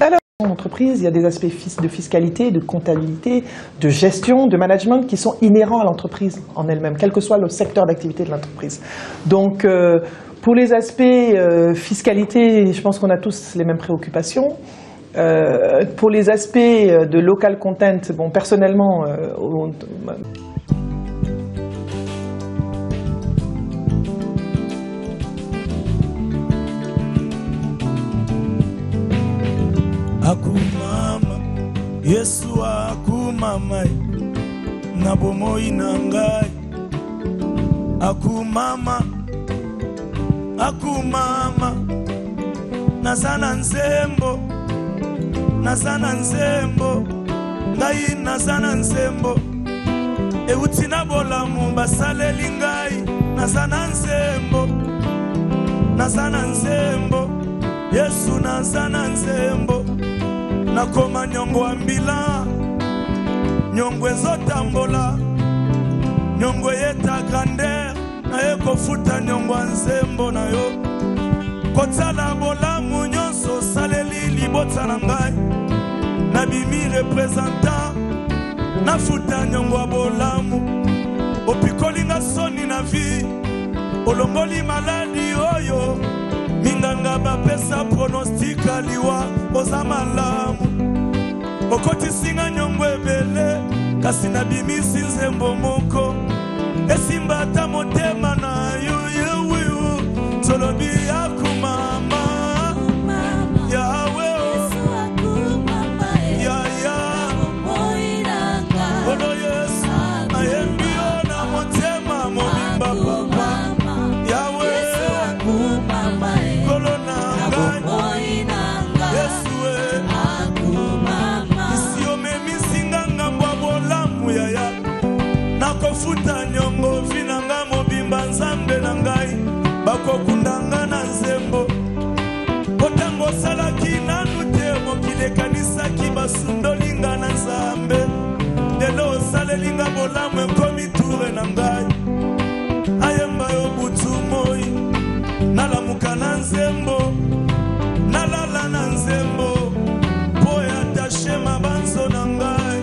Alors, en entreprise, il y a des aspects de fiscalité, de comptabilité, de gestion, de management qui sont inhérents à l'entreprise en elle-même, quel que soit le secteur d'activité de l'entreprise. Donc, pour les aspects fiscalité, je pense qu'on a tous les mêmes préoccupations. Pour les aspects de local content, bon, personnellement, akumama Yesu akumama na bomoi na ngai akumama nazana nzembo ngai nazana nzembo euti na bolamu basaleli ngai nazana nzembo Yesu nazana nzembo nakoma nyongo ambila nyongo ezotambola nyongo yeta grandeur na ekofuta nyongo nzembo na yo kotala bolamu nyonso saleli libota na ngai nabimi representant nafuta nyongo bolamu opikolinga soni na vie olongoli maladi oyo minganga bapesa pronostika liwa oza malamu okotisinga nyongo ebele kasi nabimisi nzembo moko esimba ata motema na yuyu tolobi akumama yawe yaya olo Yesu ayembio na motema mobimba papa yawe futa nyongo vinanga mobimba nzambe na ngai bakokundanga na nzembo potango salaki nanu te mokili ekanisaki basundolinga na nzambe lelo osalelinga bolamu ekomi ture na ngai ayemba yo butu moi nalamuka na nzembo nalala na nzembo po ya tashe mabanzo na ngai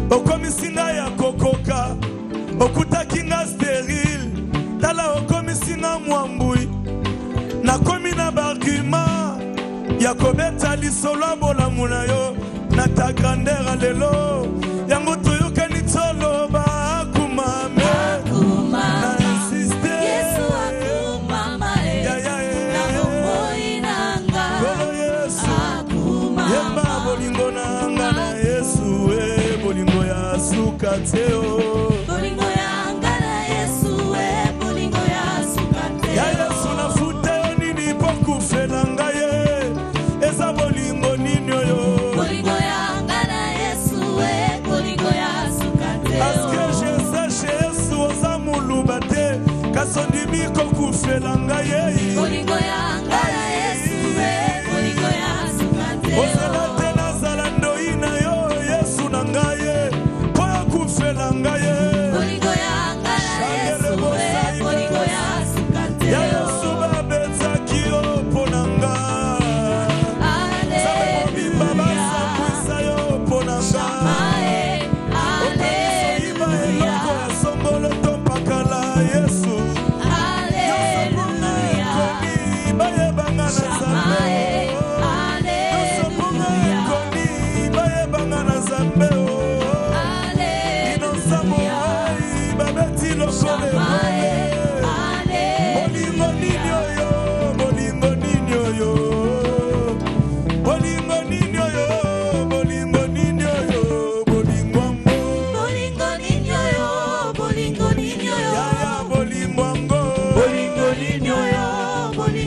okomisinga ya kokoka okutakinga steril tala okomisinga mwambui nakomi na barguma ya kobeta lisolo bolamu na yo na ta grandeur lelo yango toyokani toloba akumame na insiste Yesu akumama Yesu yemba bolingo nanga na Yesu bolingo ya sukateo bolingo ya ngana Yesu bolingo ya sukateo ya Yesu na fute nini pokufela ngaye eza bolingo nini yo bolingo ya ngana Yesu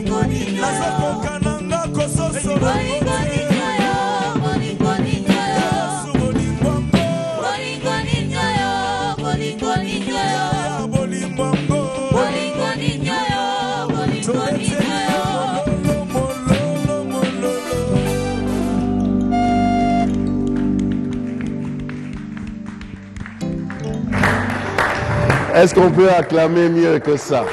bolingo ninyo nazokoka nanga kososo bolingo ninyo bolingo ninyo Yesu bolingwango bolingo ninyo bolingo ninyo bolingwango bolingo ninyo bolingo ninyo Est-ce qu'on peut acclamer mieux que ça?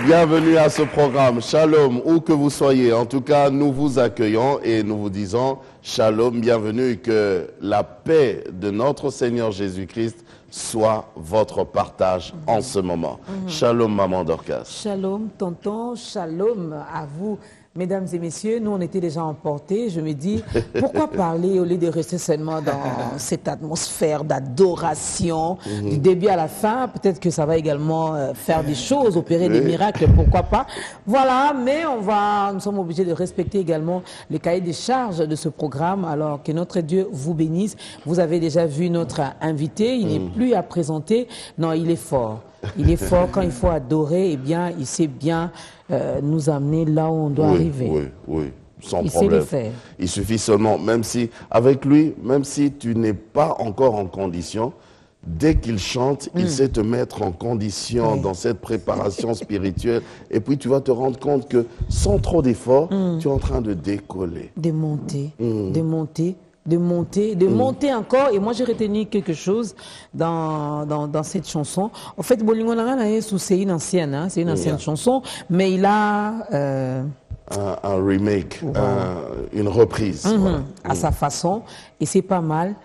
Bienvenue à ce programme. Shalom, où que vous soyez. En tout cas, nous vous accueillons et nous vous disons shalom, bienvenue, que la paix de notre Seigneur Jésus-Christ soit votre partage en ce moment. Shalom, maman Dorcas. Shalom, tonton, shalom à vous. Mesdames et messieurs, nous on était déjà emportés. Je me dis, pourquoi parler au lieu de rester seulement dans cette atmosphère d'adoration du début à la fin? Peut-être que ça va également faire des choses, opérer des miracles, pourquoi pas. Voilà, mais nous sommes obligés de respecter également les cahiers des charges de ce programme. Alors que notre Dieu vous bénisse. Vous avez déjà vu notre invité, il n'est plus à présenter. Non, il est fort. Il est fort quand il faut adorer, eh bien, il sait bien nous amener là où on doit arriver. Oui, sans il problème. sait le faire. Il suffit seulement, même si, avec lui, même si tu n'es pas encore en condition, dès qu'il chante, il sait te mettre en condition dans cette préparation spirituelle. Et puis tu vas te rendre compte que sans trop d'efforts, tu es en train de décoller. De monter, de monter encore. Et moi, j'ai retenu quelque chose dans cette chanson. En fait, Bolingo Nanga Yesu, c'est une ancienne, chanson, mais il a... un remake, une reprise. Voilà. À sa façon, et c'est pas mal.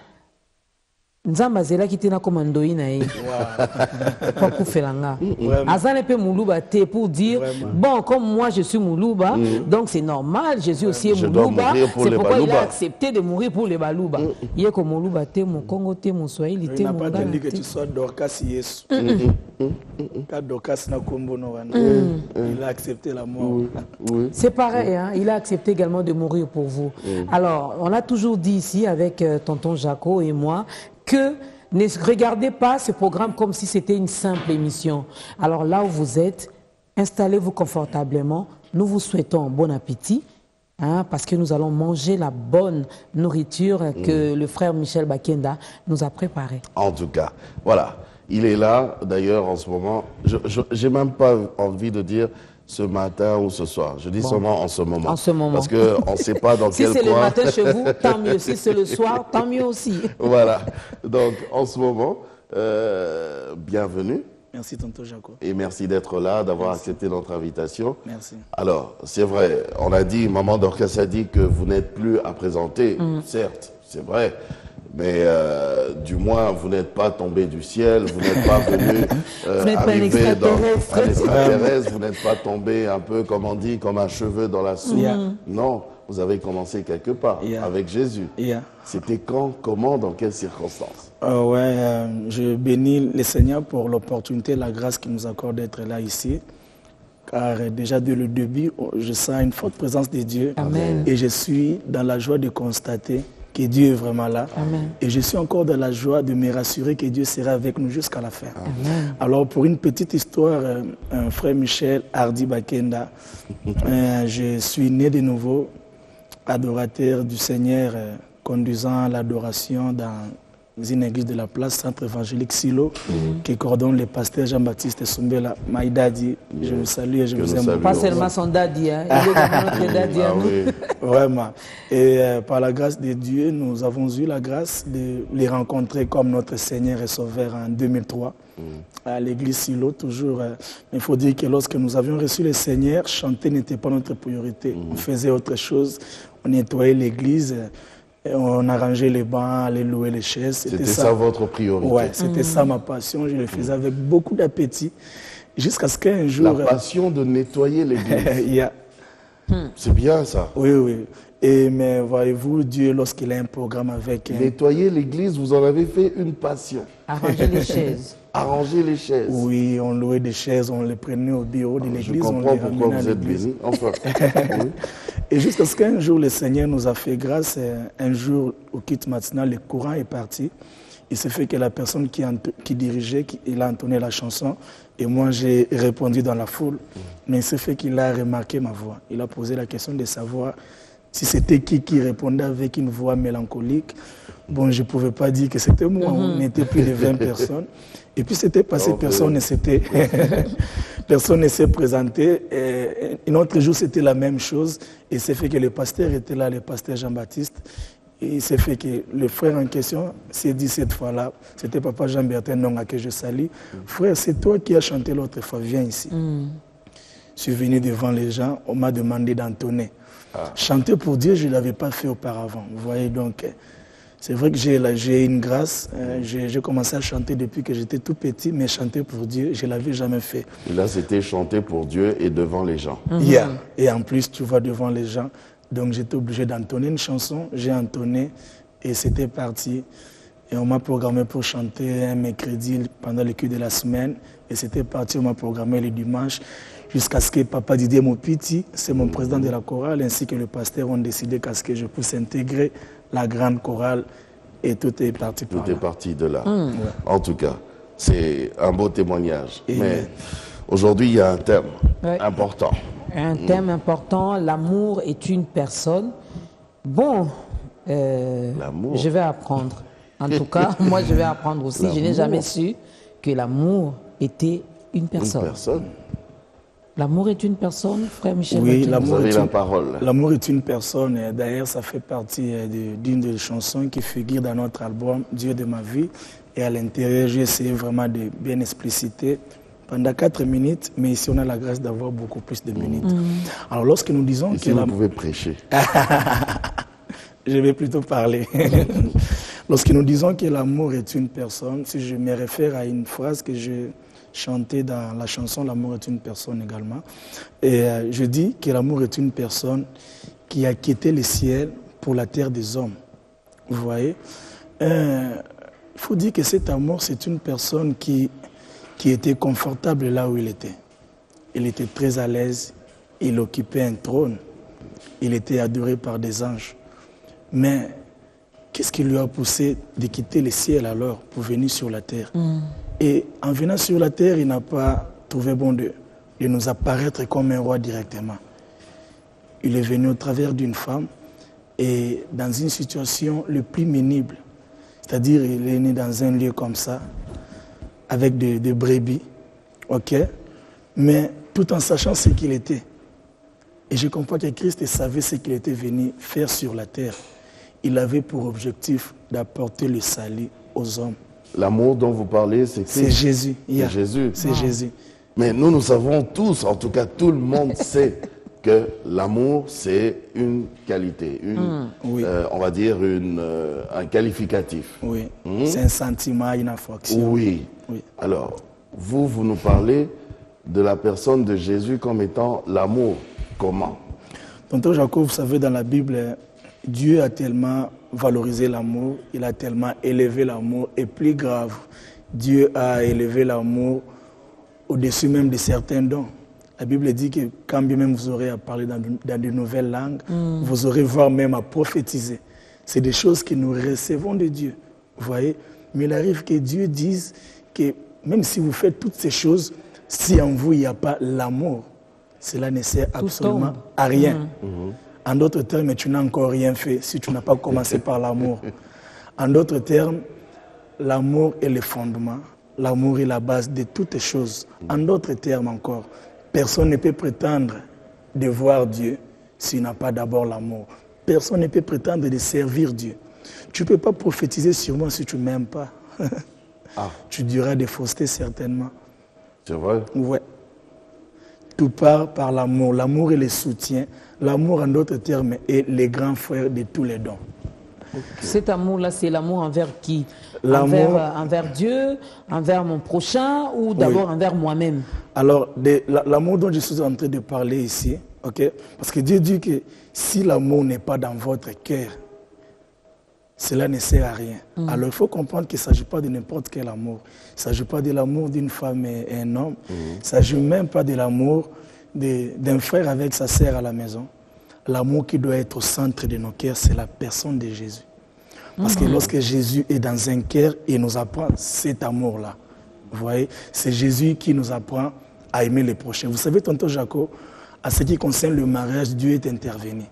Nzamba zela kitena comme ndoi na ye. Pas pour felanga. Azane pe muluba te pour dire bon comme moi je suis muluba donc c'est normal Jésus aussi est muluba c'est pourquoi il a accepté de mourir pour les baluba. Il est comme muluba te mon Congo te mon Swahili te mon Ghana. Il n'a pas dit que tu sois Dorcas Yesu. Quand Dorcas n'a kombono wana. Il a accepté la mort. C'est pareil hein, il a accepté également de mourir pour vous. Alors on a toujours dit ici avec tonton Jaco et moi que ne regardez pas ce programme comme si c'était une simple émission. Alors là où vous êtes, installez-vous confortablement. Nous vous souhaitons un bon appétit, hein, parce que nous allons manger la bonne nourriture que le frère Michel Bakenda nous a préparée. En tout cas, voilà. Il est là, d'ailleurs, en ce moment. Je n'ai même pas envie de dire ce matin ou ce soir. Je dis seulement en ce moment. En ce moment. Parce qu'on ne sait pas dans quel coin. Si c'est le matin chez vous, tant mieux. Si c'est le soir, tant mieux aussi. Voilà. Donc, en ce moment, bienvenue. Merci, tonton Jaco. Et merci d'être là, d'avoir accepté notre invitation. Merci. Alors, c'est vrai, on a dit, maman Dorcas a dit que vous n'êtes plus à présenter. Certes, c'est vrai. Mais du moins, vous n'êtes pas tombé du ciel, vous n'êtes pas venu arriver dans un extraterrestre, vous n'êtes pas tombé un peu, comme on dit, comme un cheveu dans la soupe. Non, vous avez commencé quelque part, avec Jésus. C'était quand, comment, dans quelles circonstances? Je bénis le Seigneur pour l'opportunité, la grâce qu'il nous accorde d'être là ici. Car déjà dès le début, je sens une forte présence de Dieu. Amen. Et je suis dans la joie de constater que Dieu est vraiment là. Amen. Et je suis encore dans la joie de me rassurer que Dieu sera avec nous jusqu'à la fin. Amen. Alors pour une petite histoire, frère Michel Hardy Bakenda, je suis né de nouveau, adorateur du Seigneur, conduisant l'adoration dans une église de la place, centre évangélique Silo, qui coordonne le pasteur Jean-Baptiste Soumbela, my daddy. Je vous salue et je vous aime. Pas seulement son daddy, hein. Il est également notre daddy. Vraiment. Et par la grâce de Dieu, nous avons eu la grâce de les rencontrer comme notre Seigneur et Sauveur en 2003, à l'église Silo, toujours. Il faut dire que lorsque nous avions reçu le Seigneur, chanter n'était pas notre priorité. On faisait autre chose, on nettoyait l'église. On arrangeait les bancs, les louer les chaises. C'était ça votre priorité? Oui, c'était ça ma passion. Je le faisais avec beaucoup d'appétit. Jusqu'à ce qu'un jour... La passion de nettoyer l'église. C'est bien ça. Oui, oui. Mais voyez-vous, Dieu, lorsqu'il a un programme avec... Nettoyer l'église, vous en avez fait une passion. Arranger les chaises. Arranger les chaises. Oui, on louait des chaises, on les prenait au bureau de l'église. Je comprends pourquoi vous êtes béni. Enfin. Oui. Et jusqu'à ce qu'un jour, le Seigneur nous a fait grâce. Un jour, au kit matinal, le courant est parti. Il s'est fait que la personne qui dirigeait, il a entonné la chanson et moi j'ai répondu dans la foule. Mais il s'est fait qu'il a remarqué ma voix. Il a posé la question de savoir si c'était qui répondait avec une voix mélancolique. Bon, je ne pouvais pas dire que c'était moi, on était plus de 20 personnes. Et puis c'était passé, personne ne s'est présenté. Et un autre jour, c'était la même chose. Et c'est fait que le pasteur était là, le pasteur Jean-Baptiste. Et il s'est fait que le frère en question s'est dit cette fois-là, c'était papa Jean-Bertin Nonga que je salue. Frère, c'est toi qui as chanté l'autre fois, viens ici. Je suis venu devant les gens, on m'a demandé d'entonner. Chanter pour Dieu, je ne l'avais pas fait auparavant. Vous voyez, donc, c'est vrai que j'ai une grâce. J'ai commencé à chanter depuis que j'étais tout petit, mais chanter pour Dieu, je ne l'avais jamais fait. Et là, c'était chanter pour Dieu et devant les gens. Yeah. Et en plus, tu vas devant les gens. Donc, j'étais obligé d'entonner une chanson. J'ai entonné et c'était parti. Et on m'a programmé pour chanter un mercredi pendant le culte de la semaine. Et c'était parti, on m'a programmé le dimanche. Jusqu'à ce que Papa Didier Mopiti, c'est mon président de la chorale, ainsi que le pasteur ont décidé qu'à ce que je puisse intégrer la grande chorale. Et tout est parti par là. Tout est parti de là. En tout cas, c'est un beau témoignage. Et mais aujourd'hui, il y a un thème important. Un thème important, l'amour est une personne. Bon, je vais apprendre. En tout cas, moi je vais apprendre aussi. Je n'ai jamais su que l'amour était une personne. Une personne. L'amour est une personne, frère Michel? Oui, l'amour est la parole. L'amour est une personne. D'ailleurs, ça fait partie d'une des chansons qui figure dans notre album Dieu de ma vie. Et à l'intérieur, j'ai essayé vraiment de bien expliciter pendant 4 minutes, mais ici on a la grâce d'avoir beaucoup plus de minutes. Alors lorsque nous disons ici, vous pouvez prêcher. Je vais plutôt parler. Lorsque nous disons que l'amour est une personne, si je me réfère à une phrase que je chantais dans la chanson L'amour est une personne également, et je dis que l'amour est une personne qui a quitté le ciel pour la terre des hommes. Vous voyez, il faut dire que cet amour, c'est une personne qui était confortable là où il était. Il était très à l'aise, il occupait un trône, il était adoré par des anges. Mais qu'est-ce qui lui a poussé de quitter le ciel alors pour venir sur la terre? Et en venant sur la terre, il n'a pas trouvé bon de nous apparaître comme un roi directement. Il est venu au travers d'une femme et dans une situation le plus pénible. C'est-à-dire il est né dans un lieu comme ça, avec des brebis, ok, mais tout en sachant ce qu'il était. Et je comprends que Christ savait ce qu'il était venu faire sur la terre. Il avait pour objectif d'apporter le salut aux hommes. L'amour dont vous parlez, c'est Christ. C'est Jésus. C'est Jésus. C'est Jésus. Mais nous savons tous, en tout cas tout le monde sait que l'amour, c'est une qualité, on va dire un qualificatif. Oui, c'est un sentiment, une affection. Oui. Alors, vous nous parlez de la personne de Jésus comme étant l'amour. Comment? Tonton Jacob, vous savez, dans la Bible, Dieu a tellement valorisé l'amour, il a tellement élevé l'amour, et plus grave, Dieu a élevé l'amour au-dessus même de certains dons. La Bible dit que quand bien même vous aurez à parler dans de nouvelles langues, vous aurez voire même à prophétiser. C'est des choses que nous recevons de Dieu, vous voyez. Mais il arrive que Dieu dise que même si vous faites toutes ces choses, si en vous il n'y a pas l'amour, cela ne sert absolument à rien. En d'autres termes, tu n'as encore rien fait si tu n'as pas commencé par l'amour. En d'autres termes, l'amour est le fondement, l'amour est la base de toutes les choses. En d'autres termes encore, personne ne peut prétendre de voir Dieu s'il n'a pas d'abord l'amour. Personne ne peut prétendre de servir Dieu. Tu ne peux pas prophétiser sur moi si tu ne m'aimes pas. Tu diras des faussetés certainement. C'est vrai? Ouais. Tout part par l'amour. L'amour est le soutien. L'amour, en d'autres termes, est le grand frère de tous les dons. Cet amour-là, c'est l'amour envers qui? Envers Dieu, envers mon prochain ou d'abord envers moi-même? Alors, l'amour dont je suis en train de parler ici, okay? Parce que Dieu dit que si l'amour n'est pas dans votre cœur, cela ne sert à rien. Alors, il faut comprendre qu'il ne s'agit pas de n'importe quel amour. Il ne s'agit pas de l'amour d'une femme et un homme. Il ne s'agit même pas de l'amour d'un frère avec sa sœur à la maison. L'amour qui doit être au centre de nos cœurs, c'est la personne de Jésus. Parce que lorsque Jésus est dans un cœur, il nous apprend cet amour-là. Vous voyez, c'est Jésus qui nous apprend à aimer les prochains. Vous savez, tonton Jaco, à ce qui concerne le mariage, Dieu est intervenu.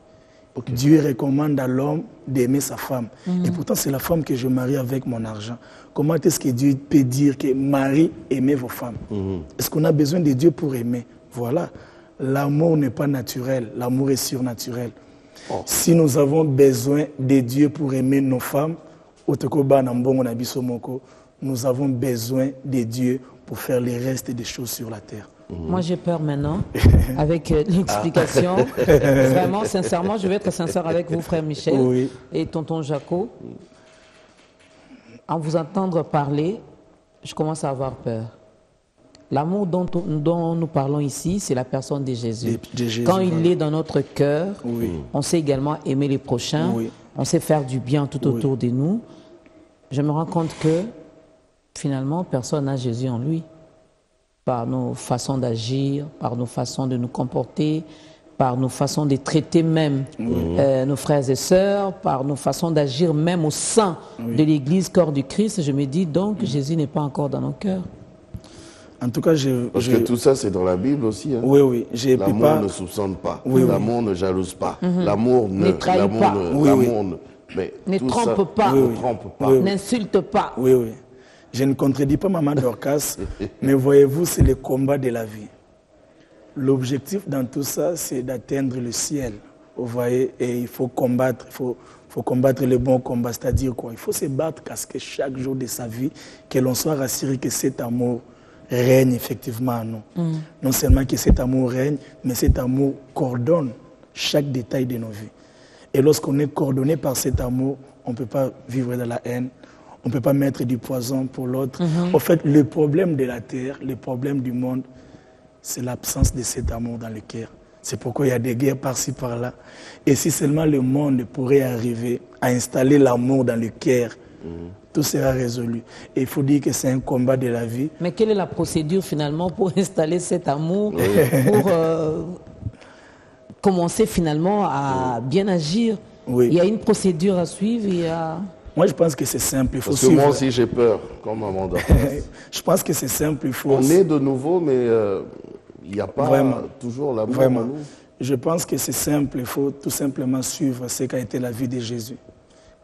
Dieu recommande à l'homme d'aimer sa femme. Et pourtant, c'est la femme que je marie avec mon argent. Comment est-ce que Dieu peut dire que Marie, aimez vos femmes? Est-ce qu'on a besoin de Dieu pour aimer? Voilà. L'amour n'est pas naturel, l'amour est surnaturel. Si nous avons besoin de Dieu pour aimer nos femmes, nous avons besoin de Dieu pour faire les restes des choses sur la terre. Moi, j'ai peur maintenant, avec l'explication. Vraiment, sincèrement, je vais être sincère avec vous, frère Michel et tonton Jaco. En vous entendre parler, je commence à avoir peur. L'amour dont nous parlons ici, c'est la personne de Jésus. Quand il est dans notre cœur, on sait également aimer les prochains, on sait faire du bien tout autour de nous. Je me rends compte que, finalement, personne n'a Jésus en lui. Par nos façons d'agir, par nos façons de nous comporter, par nos façons de traiter même nos frères et sœurs, par nos façons d'agir même au sein de l'Église, corps du Christ. Je me dis donc que Jésus n'est pas encore dans nos cœurs. En tout cas, Parce que tout ça, c'est dans la Bible aussi. Hein. Oui. L'amour ne soupçonne pas. L'amour ne jalouse pas. L'amour ne trahit pas. Ne trompe pas. N'insulte pas. Oui. Je ne contredis pas Maman Dorcas, mais voyez-vous, c'est le combat de la vie. L'objectif dans tout ça, c'est d'atteindre le ciel. Vous voyez, et il faut combattre, faut combattre le bon combat, c'est-à-dire quoi? Il faut se battre parce que chaque jour de sa vie, que l'on soit rassuré que cet amour règne effectivement en nous. Non seulement que cet amour règne, mais cet amour coordonne chaque détail de nos vies. Et lorsqu'on est coordonné par cet amour, on ne peut pas vivre dans la haine, on ne peut pas mettre du poison pour l'autre. En fait, le problème de la terre, le problème du monde, c'est l'absence de cet amour dans le cœur. C'est pourquoi il y a des guerres par-ci, par-là. Et si seulement le monde pourrait arriver à installer l'amour dans le cœur, tout sera résolu. Et il faut dire que c'est un combat de la vie. Mais quelle est la procédure finalement pour installer cet amour, pour commencer finalement à bien agir? Il y a une procédure à suivre, Moi, je pense que c'est simple. Il faut Parce que moi aussi, j'ai peur, comme Maman Dorcas. Je pense que c'est simple. On est de nouveau, mais il n'y a pas toujours l'amour en nous. Je pense que c'est simple. Il faut tout simplement suivre ce qu'a été la vie de Jésus.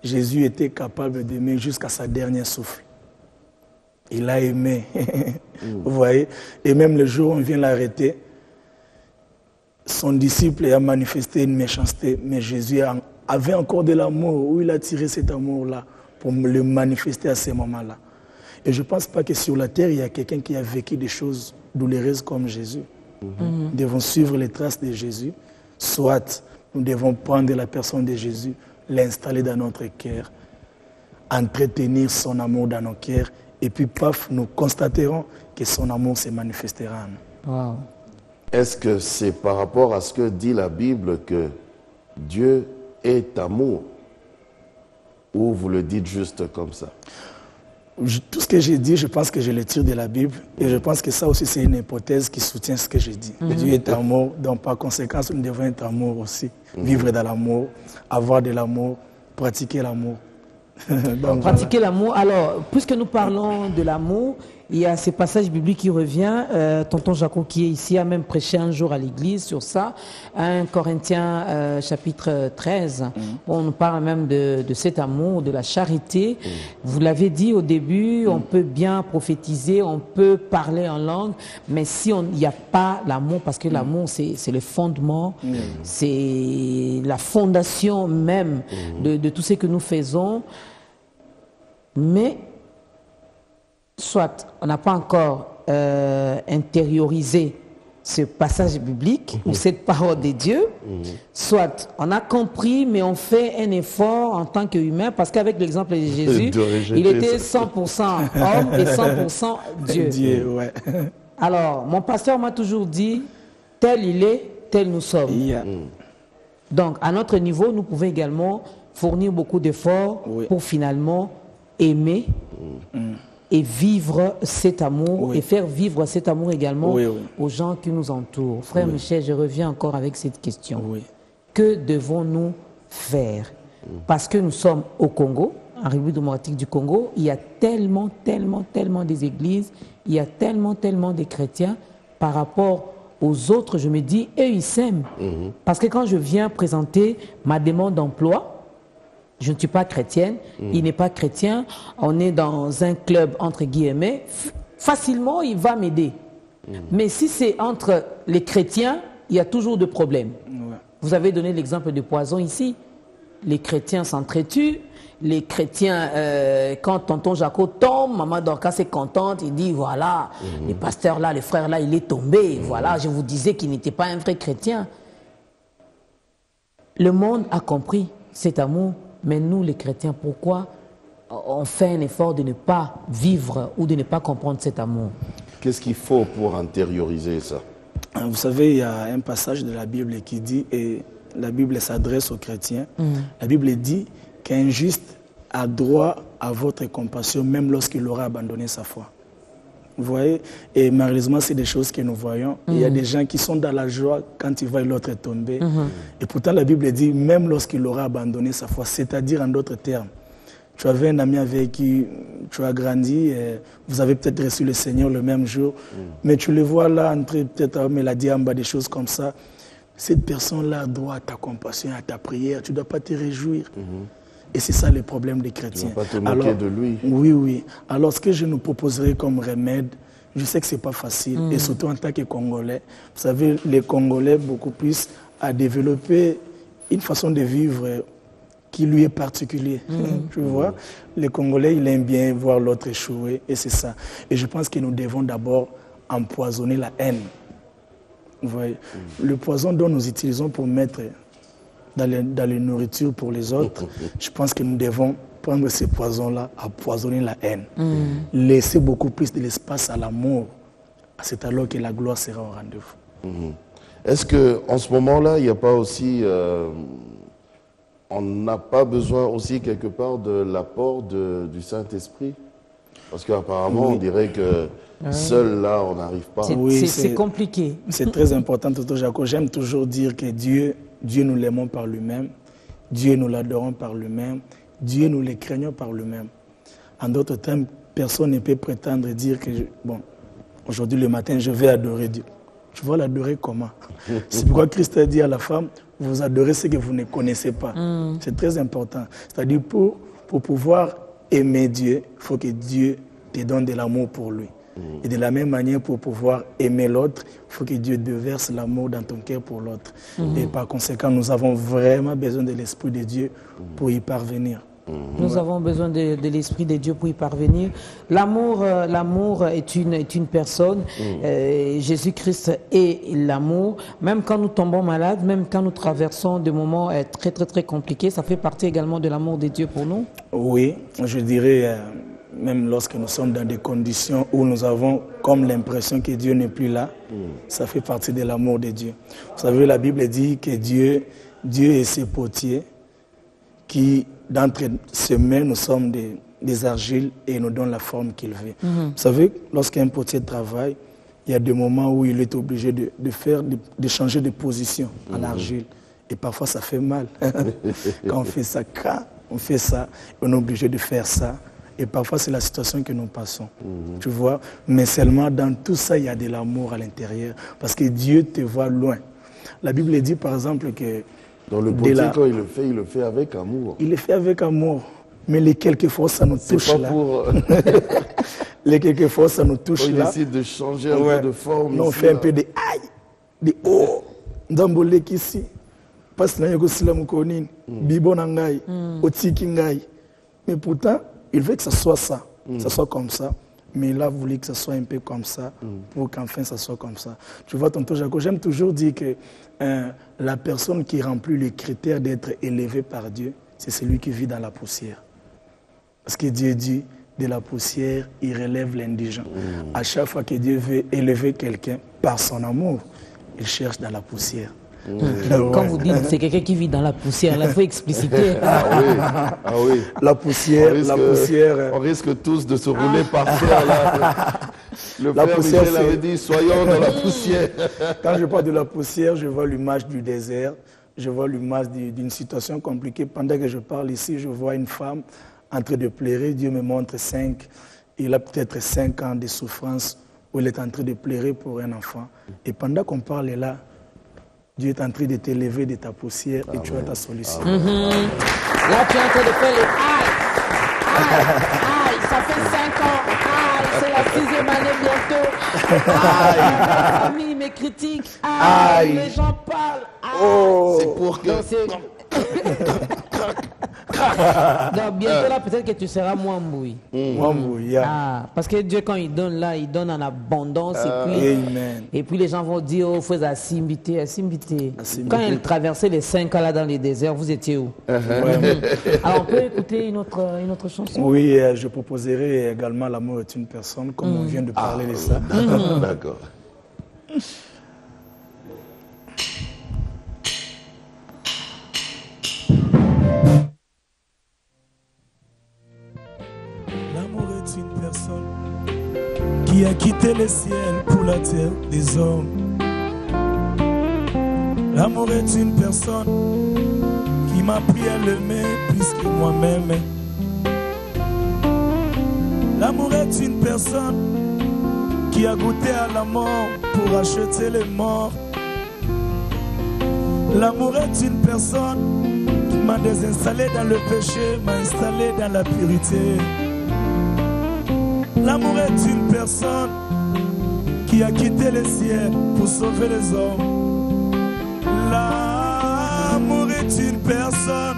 Jésus était capable d'aimer jusqu'à sa dernière souffle. Il a aimé. Vous voyez? Et même le jour où on vient l'arrêter, son disciple a manifesté une méchanceté, mais Jésus avait encore de l'amour, où il a tiré cet amour-là pour le manifester à ce moment-là. Et je ne pense pas que sur la terre, il y a quelqu'un qui a vécu des choses douloureuses comme Jésus. Nous devons suivre les traces de Jésus, soit nous devons prendre la personne de Jésus, l'installer dans notre cœur, entretenir son amour dans nos cœurs, et puis paf, nous constaterons que son amour se manifestera en nous. Wow. Est-ce que c'est par rapport à ce que dit la Bible que Dieu est amour? Ou vous le dites juste comme ça? Tout ce que j'ai dit, je pense que je le tire de la Bible. Et je pense que ça aussi, c'est une hypothèse qui soutient ce que j'ai dit. Dieu est amour, donc par conséquent, nous devons être amour aussi. Vivre dans l'amour, avoir de l'amour, pratiquer l'amour. Pratiquer l'amour. Alors, puisque nous parlons de l'amour, il y a ces passages bibliques qui revient. Tonton Jaco qui est ici a même prêché un jour à l'église sur ça. 1 Corinthiens chapitre 13. On nous parle même de cet amour, de la charité. Vous l'avez dit au début, on peut bien prophétiser, on peut parler en langue, mais si il n'y a pas l'amour, parce que l'amour c'est le fondement, c'est la fondation même de tout ce que nous faisons. Mais soit on n'a pas encore intériorisé ce passage biblique ou cette parole de Dieu, soit on a compris mais on fait un effort en tant qu'humain, parce qu'avec l'exemple de Jésus, il était 100% homme et 100% Dieu. Alors, mon pasteur m'a toujours dit, tel il est, tel nous sommes. Donc, à notre niveau, nous pouvons également fournir beaucoup d'efforts pour finalement aimer et vivre cet amour et faire vivre cet amour également aux gens qui nous entourent. Frère Michel, je reviens encore avec cette question. Que devons-nous faire? Parce que nous sommes au Congo, en République démocratique du Congo, il y a tellement des églises, il y a tellement des chrétiens par rapport aux autres, je me dis, eux, ils s'aiment. Parce que quand je viens présenter ma demande d'emploi, je ne suis pas chrétienne, il n'est pas chrétien, on est dans un club, entre guillemets, facilement, il va m'aider. Mais si c'est entre les chrétiens, il y a toujours de problèmes. Ouais. Vous avez donné l'exemple de Poison ici. Les chrétiens s'entretuent. Les chrétiens, quand tonton Jaco tombe, maman Dorcas est contente, il dit voilà, le pasteur là, le frère là, il est tombé. Voilà, je vous disais qu'il n'était pas un vrai chrétien. Le monde a compris cet amour, mais nous les chrétiens, pourquoi on fait un effort de ne pas vivre ou de ne pas comprendre cet amour? Qu'est-ce qu'il faut pour intérioriser ça? Vous savez, il y a un passage de la Bible qui dit, et la Bible s'adresse aux chrétiens, la Bible dit qu'un juste a droit à votre compassion même lorsqu'il aura abandonné sa foi. Vous voyez? Et malheureusement, c'est des choses que nous voyons. Il y a des gens qui sont dans la joie quand ils voient l'autre tomber. Et pourtant, la Bible dit même lorsqu'il aura abandonné sa foi, c'est-à-dire en d'autres termes. Tu avais un ami avec qui tu as grandi, et vous avez peut-être reçu le Seigneur le même jour, mais tu le vois là entrer peut-être à Meladiamba, des choses comme ça. Cette personne-là a droit à ta compassion, à ta prière. Tu ne dois pas te réjouir. Et c'est ça le problème des chrétiens. Tu ne dois pas te moquer de lui. Oui, oui. Alors, ce que je nous proposerai comme remède, je sais que ce n'est pas facile, et surtout en tant que Congolais. Vous savez, les Congolais, beaucoup plus, à développer une façon de vivre qui lui est particulier. Tu vois, les Congolais, ils aiment bien voir l'autre échouer, et c'est ça. Et je pense que nous devons d'abord empoisonner la haine. Vous voyez, le poison dont nous utilisons pour mettre dans les nourritures pour les autres, je pense que nous devons prendre ces poisons-là, empoisonner la haine. Laisser beaucoup plus de l'espace à l'amour. C'est alors que la gloire sera au rendez-vous. Est-ce qu'en ce moment-là, il n'y a pas aussi... on n'a pas besoin aussi quelque part de l'apport du Saint-Esprit? Parce qu'apparemment, on dirait que seul là, on n'arrive pas. C'est compliqué. C'est très important, Toto Jaco. J'aime toujours dire que Dieu nous l'aimons par lui-même. Dieu nous l'adorons par lui-même. Dieu nous le craignons par lui-même. En d'autres termes, personne ne peut prétendre dire que, bon, aujourd'hui le matin, je vais adorer Dieu. Tu vas l'adorer comment? C'est pourquoi Christ a dit à la femme, vous adorez ce que vous ne connaissez pas. C'est très important. C'est-à-dire, pour pouvoir aimer Dieu, il faut que Dieu te donne de l'amour pour lui. Et de la même manière, pour pouvoir aimer l'autre, il faut que Dieu déverse l'amour dans ton cœur pour l'autre. Et par conséquent, nous avons vraiment besoin de l'Esprit de Dieu pour y parvenir. Nous avons besoin de l'Esprit de Dieu pour y parvenir. L'amour est une personne. Jésus-Christ est l'amour. Même quand nous tombons malades, même quand nous traversons des moments très compliqués, ça fait partie également de l'amour de Dieu pour nous. Oui, je dirais, même lorsque nous sommes dans des conditions où nous avons comme l'impression que Dieu n'est plus là, ça fait partie de l'amour de Dieu. Vous savez, la Bible dit que Dieu est ce potier qui, d'entre ses mains, nous sommes des argiles et nous donne la forme qu'il veut. Vous savez, lorsqu'un potier travaille, il y a des moments où il est obligé de changer de position en argile. Et parfois, ça fait mal. Quand on fait ça, on est obligé de faire ça. Et parfois, c'est la situation que nous passons. Tu vois? Mais seulement dans tout ça, il y a de l'amour à l'intérieur. Parce que Dieu te voit loin. La Bible dit, par exemple, que... Dans le potier, quand il le fait avec amour. Il le fait avec amour. Mais les quelquefois, ça nous touche pas là. Pour... les quelquefois, ça nous touche il là. Il décide de changer un peu de forme. Non, on fait un peu de aïe, de oh, d'ambolé ici. Parce que là, il y a un bibo nangai, otiki ngai. Mais pourtant, il veut que ça soit ça, ça soit comme ça. Mais il a voulu que ça soit un peu comme ça, pour qu'enfin ça soit comme ça. Tu vois, tonton Jaco, j'aime toujours dire que la personne qui remplit les critères d'être élevée par Dieu, c'est celui qui vit dans la poussière. Parce que Dieu dit, de la poussière, il relève l'indigent. À chaque fois que Dieu veut élever quelqu'un par son amour, il cherche dans la poussière. Quand vous dites c'est quelqu'un qui vit dans la poussière, il faut expliciter. Ah oui. La poussière, on risque tous de se rouler par terre là. Le Père Michel avait dit soyons dans la poussière. Quand je parle de la poussière, je vois l'image du désert, je vois l'image d'une situation compliquée. Pendant que je parle ici, je vois une femme en train de pleurer. Dieu me montre il a peut-être 5 ans de souffrance où il est en train de pleurer pour un enfant. Et pendant qu'on parle là, Dieu est en train de t'élever de ta poussière et tu as ta solution. Là, tu es en train de faire les aïe, ça fait 5 ans, aïe, c'est la 6e année bientôt. Aïe, ma famille me critique, aïe, les gens parlent, aïe. C'est pour que... Donc bientôt là, peut-être que tu seras moins mouillé. Parce que Dieu, quand il donne là, il donne en abondance. Et puis les gens vont dire, oh, faut Asimbité. Quand il traversait les 5 ans là dans les déserts, vous étiez où? Alors on peut écouter une autre chanson? Oui, je proposerai également L'amour est une personne, comme on vient de parler de ça. D'accord. Qui a quitté le ciel pour la terre des hommes. L'amour est une personne qui m'a appris à l'aimer plus que moi-même. L'amour est une personne qui a goûté à la mort pour acheter les morts. L'amour est une personne qui m'a désinstallé dans le péché, m'a installé dans la pureté. L'amour est une personne qui a quitté le ciel pour sauver les hommes. L'amour est une personne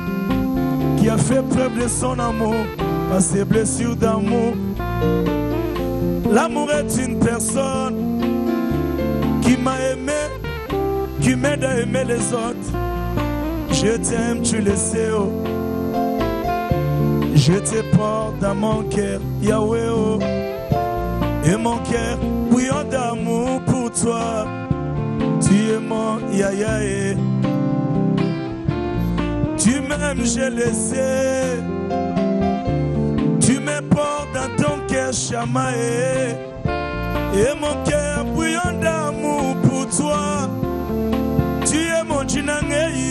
qui a fait preuve de son amour par ses blessures d'amour. L'amour est une personne qui m'a aimé, qui m'aide à aimer les autres. Je t'aime, tu le sais, oh. Je te porte dans mon cœur, Yahweh, oh. Et mon cœur bouillon d'amour pour toi. Tu es mon Yahweh. Tu m'aimes, je le sais. Tu me portes dans ton cœur, Shamae. Et mon cœur bouillon d'amour pour toi. Tu es mon Jinangei.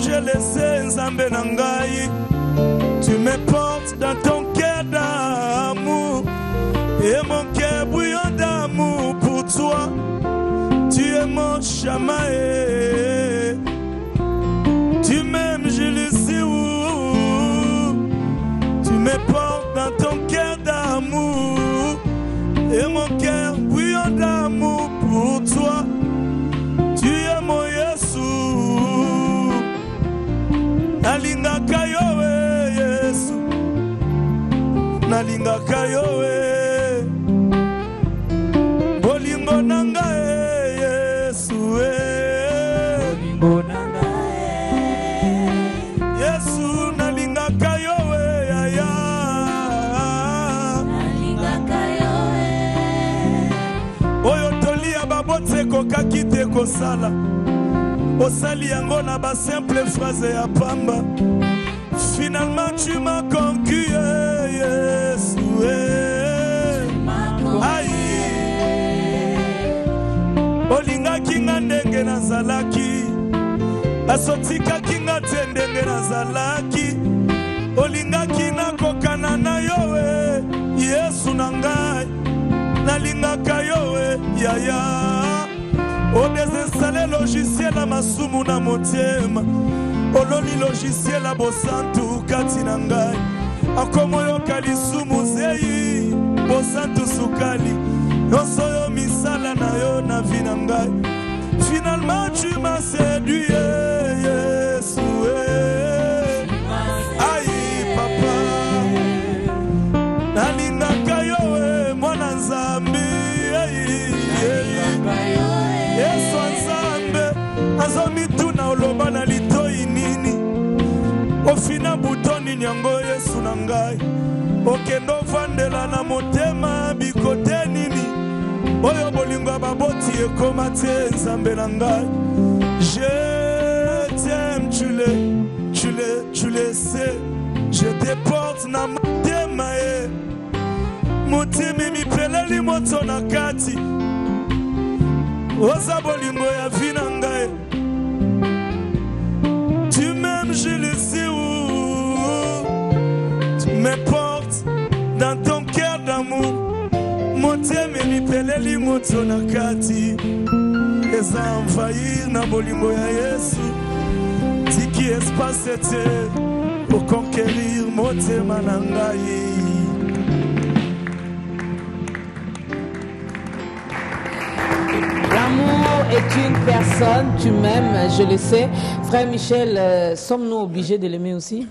Je le sais, Nzambe Nangai. Tu me portes dans ton cœur d'amour. Et mon cœur bouillon d'amour pour toi. Tu es mon Shamae. Tu m'aimes, je le sais où. Tu me portes dans ton cœur d'amour. Et mon cœur bouillon d'amour pour toi. Tu es mon Yesu. Nalingaka yowe Yesu, nalingaka yowe, bolingo nanga Yesu, bolingo nanga Yesu, nalingaka yowe yaya, nalingaka yowe. Oyo tolia babote kokaki te kosala. Osali yango na ba simple phrase ya pamba. Finalement tu m'as conquis, Yesu. Aïe. Olinga kinga ndenge na zalaki. Asotika kinga ndenge na zalaki. Olinga kina kokana na yowe. Yesu nangai. Nalingaka yowe yaya. O désinstallé logiciel à masumu na motema. Ololi logiciel à bosantu kati na ngai. Akomoyo kalisumu zeyi bosantu sukali. Nyonso yo misala na yo na vi na ngai. Finalement tu m'as séduit, Yesu. Aïe papa. Nalingaka yo mwana Nzambe. Yesu Nzambe azomi tuna oloba na litoi nini. Ofina butoni nyango Yesu na ngai. Okendo vandela na motema bikote nini. Oyo bolingo baboti ekoma te Nzambe na ngai. Je t'aime, tu le sais. Je te porte na motema e. Motimi mi peleli moto na kati. Oza bolingo ya vi na ngai. Tu m'aimes, je le sais où. d'amour motema elipeleli moto na kati eza envahir na bolingo ya Yesu tiki espace te pour conquérir motema na ngai. L'amour est une personne, tu m'aimes, je le sais. Frère Michel, sommes-nous obligés de l'aimer aussi?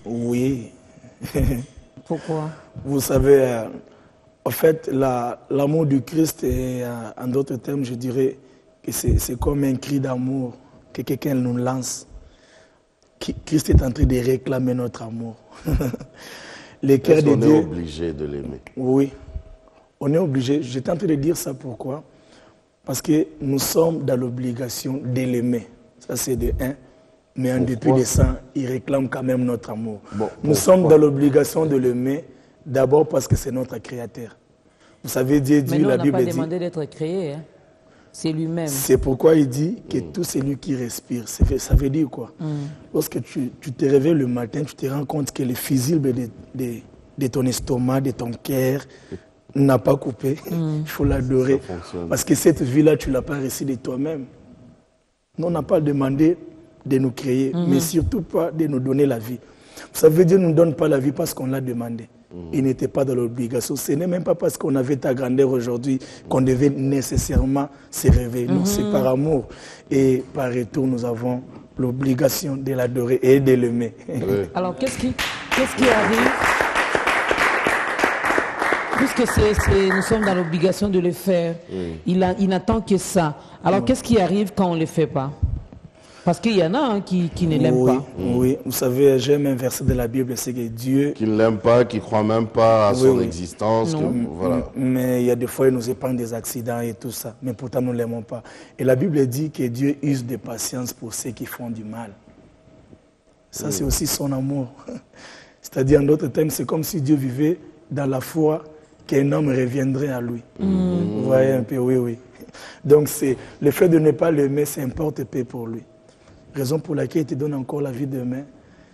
Oui. Pourquoi? Vous savez, en fait, l'amour du Christ, est, en d'autres termes, je dirais que c'est comme un cri d'amour que quelqu'un nous lance. Christ est en train de réclamer notre amour. Les cœurs de Dieu. On est obligé de l'aimer. Oui, on est obligé. J'étais en train de dire ça pourquoi? Parce que nous sommes dans l'obligation de l'aimer. Ça, c'est de un. Mais en dépit de ça, il réclame quand même notre amour. Bon, nous sommes dans l'obligation de l'aimer, d'abord parce que c'est notre Créateur. Vous savez, Dieu dit, la Bible dit... Mais nous, on n'a pas demandé d'être créé. Hein. C'est lui-même. C'est pourquoi il dit que tout celui qui respire, ça veut dire quoi? Lorsque tu te réveilles le matin, tu te rends compte que le fusible de ton estomac, de ton cœur, n'a pas coupé. Il faut l'adorer. Parce que cette vie-là, tu ne l'as pas reçue de toi-même. Nous, on n'a pas demandé de nous créer, mais surtout pas de nous donner la vie. Ça veut dire que Dieu ne nous donne pas la vie parce qu'on l'a demandé. Il n'était pas dans l'obligation. Ce n'est même pas parce qu'on avait ta grandeur aujourd'hui qu'on devait nécessairement se réveiller. Non, c'est par amour. Et par retour, nous avons l'obligation de l'adorer et de l'aimer. Oui. Alors, qu'est-ce qui arrive? Puisque nous sommes dans l'obligation de le faire, il n'attend que ça. Alors, qu'est-ce qui arrive quand on ne le fait pas? Parce qu'il y en a qui ne l'aiment pas. Oui, vous savez, j'aime un verset de la Bible, c'est que Dieu... Qui ne l'aime pas, qui ne croit même pas à son existence. Voilà. Mais il y a des fois, il nous épargne des accidents et tout ça. Mais pourtant, nous ne l'aimons pas. Et la Bible dit que Dieu use de patience pour ceux qui font du mal. Ça, c'est aussi son amour. C'est-à-dire, en d'autres termes, c'est comme si Dieu vivait dans la foi qu'un homme reviendrait à lui. Vous voyez un peu, oui. Donc, le fait de ne pas l'aimer, c'est importe peu pour lui. Raison pour laquelle il te donne encore la vie demain.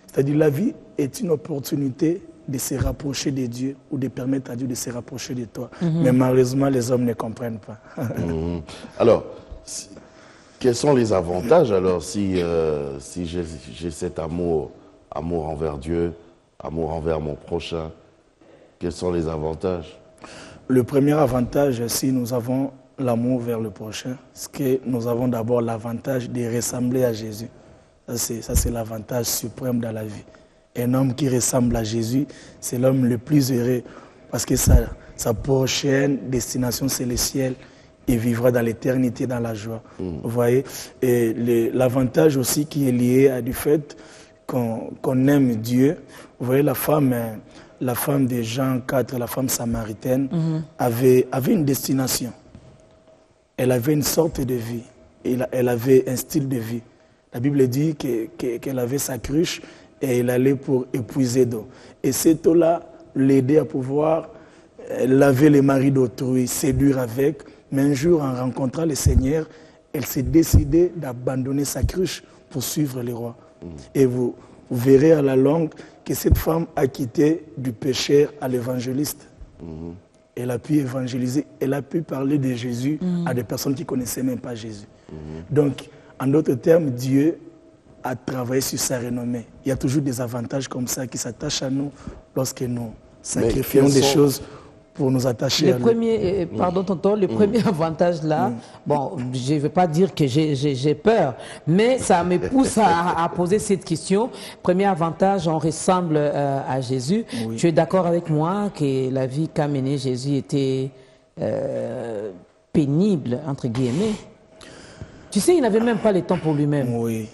C'est-à-dire la vie est une opportunité de se rapprocher de Dieu ou de permettre à Dieu de se rapprocher de toi. Mais malheureusement, les hommes ne comprennent pas. Alors, quels sont les avantages alors si j'ai cet amour envers Dieu, amour envers mon prochain? Quels sont les avantages? Le premier avantage, si nous avons l'amour vers le prochain, c'est que nous avons d'abord l'avantage de ressembler à Jésus. Ça, c'est l'avantage suprême dans la vie. Un homme qui ressemble à Jésus, c'est l'homme le plus heureux parce que sa prochaine destination, c'est le ciel. Il vivra dans l'éternité, dans la joie. Vous voyez? Et l'avantage aussi qui est lié à du fait qu'on aime Dieu. Vous voyez, la femme de Jean 4, la femme samaritaine, avait une destination. Elle avait une sorte de vie, elle avait un style de vie. La Bible dit qu'elle avait sa cruche et elle allait pour épuiser d'eau. Et cette eau-là l'aidait à pouvoir laver les maris d'autrui, séduire avec. Mais un jour, en rencontrant le Seigneur, elle s'est décidée d'abandonner sa cruche pour suivre le roi. Et vous verrez à la longue que cette femme a quitté du pécheur à l'évangéliste. Elle a pu évangéliser, elle a pu parler de Jésus à des personnes qui ne connaissaient même pas Jésus. Donc, en d'autres termes, Dieu a travaillé sur sa renommée. Il y a toujours des avantages comme ça qui s'attachent à nous lorsque nous sacrifions des choses pour nous attacher à lui. Pardon, tonton, le premier avantage là, bon, je ne veux pas dire que j'ai peur, mais ça me pousse à poser cette question. Premier avantage, on ressemble à Jésus. Oui. Tu es d'accord avec moi que la vie qu'a menée Jésus était pénible, entre guillemets? Tu sais, il n'avait même pas le temps pour lui-même. Oui.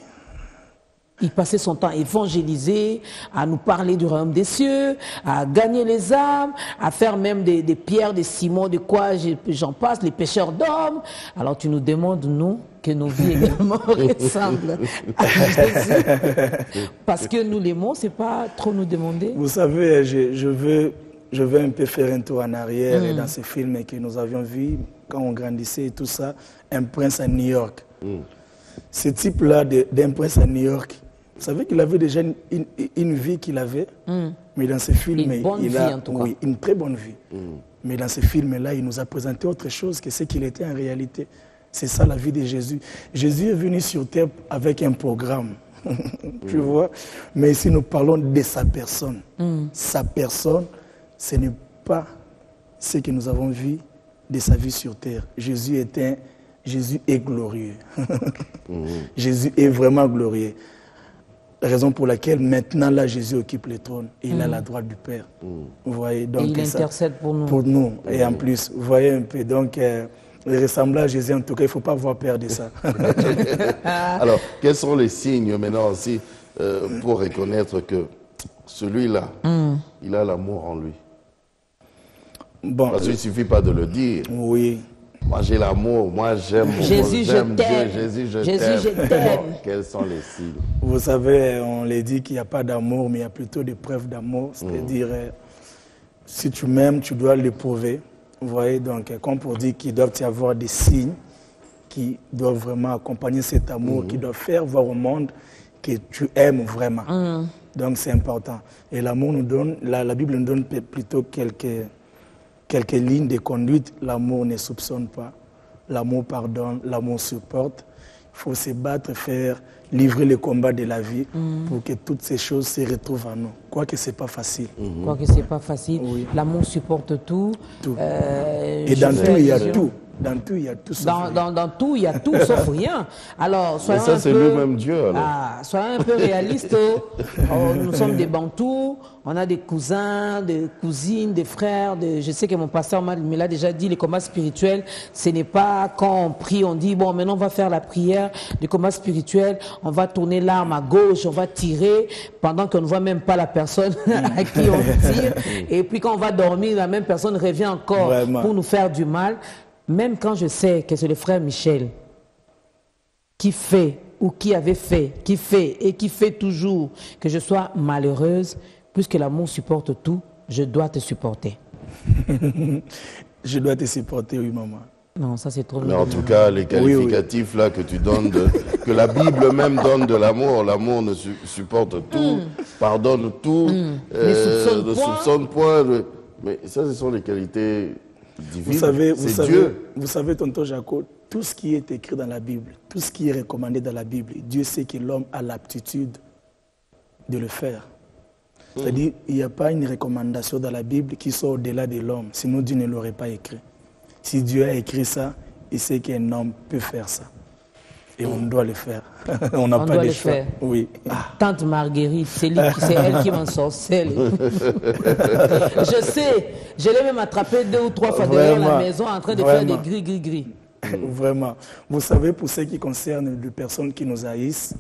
Il passait son temps à évangéliser, à nous parler du royaume des cieux, à gagner les âmes, à faire même des pierres, des ciments, de quoi j'en passe, les pêcheurs d'hommes. Alors tu nous demandes, nous, que nos vies également ressemblent à Jésus. Parce que nous l'aimons, c'est pas trop nous demander. Vous savez, je veux un peu faire un tour en arrière et dans ces films que nous avions vus quand on grandissait et tout ça, Un prince à New York. Ce type-là d'un prince à New York, Vous savez qu'il avait déjà une vie qu'il avait, mais dans ce film, il a une très bonne vie. Mais dans ce film-là, il nous a présenté autre chose que ce qu'il était en réalité. C'est ça la vie de Jésus. Jésus est venu sur terre avec un programme, tu vois. Mais si nous parlons de sa personne, ce n'est pas ce que nous avons vu de sa vie sur terre. Jésus est glorieux. Jésus est vraiment glorieux. Raison pour laquelle maintenant là Jésus occupe le trône et il a la droite du Père. Vous voyez, donc, et il intercède pour nous. Pour nous. Et en plus, vous voyez un peu, donc le ressembler à Jésus, en tout cas, il ne faut pas avoir peur de ça. Alors, quels sont les signes maintenant aussi pour reconnaître que celui-là, il a l'amour en lui? Bon, parce qu'il ne suffit pas de le dire. Oui. Moi, j'ai l'amour, moi, j'aime Jésus, je t'aime. Jésus, je t'aime. t'aime. Quels sont les signes? Vous savez, on les dit qu'il n'y a pas d'amour, mais il y a plutôt des preuves d'amour. C'est-à-dire, si tu m'aimes, tu dois l'éprouver. Vous voyez, donc, comme pour dire qu'il doit y avoir des signes qui doivent vraiment accompagner cet amour, qui doivent faire voir au monde que tu aimes vraiment. Donc, c'est important. Et l'amour nous donne, la Bible nous donne plutôt quelques lignes de conduite. L'amour ne soupçonne pas, l'amour pardonne, l'amour supporte. Il faut se battre, livrer le combat de la vie pour que toutes ces choses se retrouvent en nous. Quoique ce n'est pas facile. Quoique ce n'est pas facile. Oui. L'amour supporte tout. Et dans tout, il y a tout. Dans tout, il y a tout sauf rien. Dans tout, il y a tout sauf rien. Alors, soyons mais ça, c'est lui-même Dieu. Alors. Soyons un peu réalistes. Nous sommes des Bantous, on a des cousins, des cousines, des frères. Je sais que mon pasteur me l'a déjà dit, les combats spirituels, ce n'est pas quand on prie, on dit, bon, maintenant on va faire la prière du combat spirituel, on va tourner l'arme à gauche, on va tirer, pendant qu'on ne voit même pas la personne à qui on tire. Et puis quand on va dormir, la même personne revient encore pour nous faire du mal. Même quand je sais que c'est le frère Michel qui fait ou qui avait fait, qui fait et qui fait toujours que je sois malheureuse, puisque l'amour supporte tout, je dois te supporter. Je dois te supporter, oui, maman. Non, ça c'est trop. Mais en tout cas, les qualificatifs là que tu donnes, que la Bible même donne de l'amour, l'amour ne supporte tout, pardonne tout, ne soupçonne point. Mais ça, ce sont les qualités divines. Vous savez, tonton Jaco, tout ce qui est écrit dans la Bible, tout ce qui est recommandé dans la Bible, Dieu sait que l'homme a l'aptitude de le faire. C'est-à-dire, il n'y a pas une recommandation dans la Bible qui soit au-delà de l'homme, sinon Dieu ne l'aurait pas écrit. Si Dieu a écrit ça, il sait qu'un homme peut faire ça. Et on doit le faire. On n'a pas de choix. Faire. Oui. Tante Marguerite, c'est elle qui m'en sorcelle. Je sais, je l'ai même attrapé 2 ou 3 fois derrière la maison en train de faire des gris. Vraiment. Vous savez, pour ce qui concerne des personnes qui nous haïssent,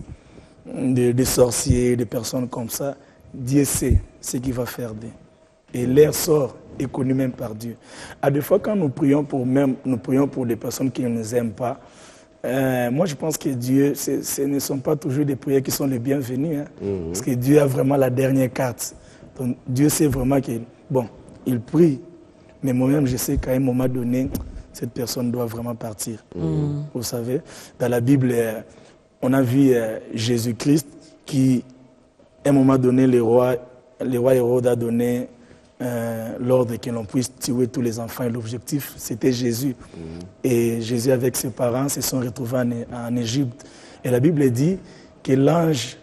des sorciers, des personnes comme ça, Dieu sait ce qu'il va faire d'eux. Et leur sort est connu même par Dieu. À des fois, quand nous prions pour des personnes qui ne nous aiment pas, moi je pense que Dieu, ce ne sont pas toujours des prières qui sont les bienvenues. Parce que Dieu a vraiment la dernière carte. Donc Dieu sait vraiment que, bon, il prie, mais moi-même je sais qu'à un moment donné, cette personne doit vraiment partir. Vous savez, dans la Bible, on a vu Jésus-Christ qui, à un moment donné, le roi Hérode a donné l'ordre que l'on puisse tuer tous les enfants. Et l'objectif, c'était Jésus. Et Jésus, avec ses parents, se sont retrouvés en Égypte. Et la Bible dit que l'ange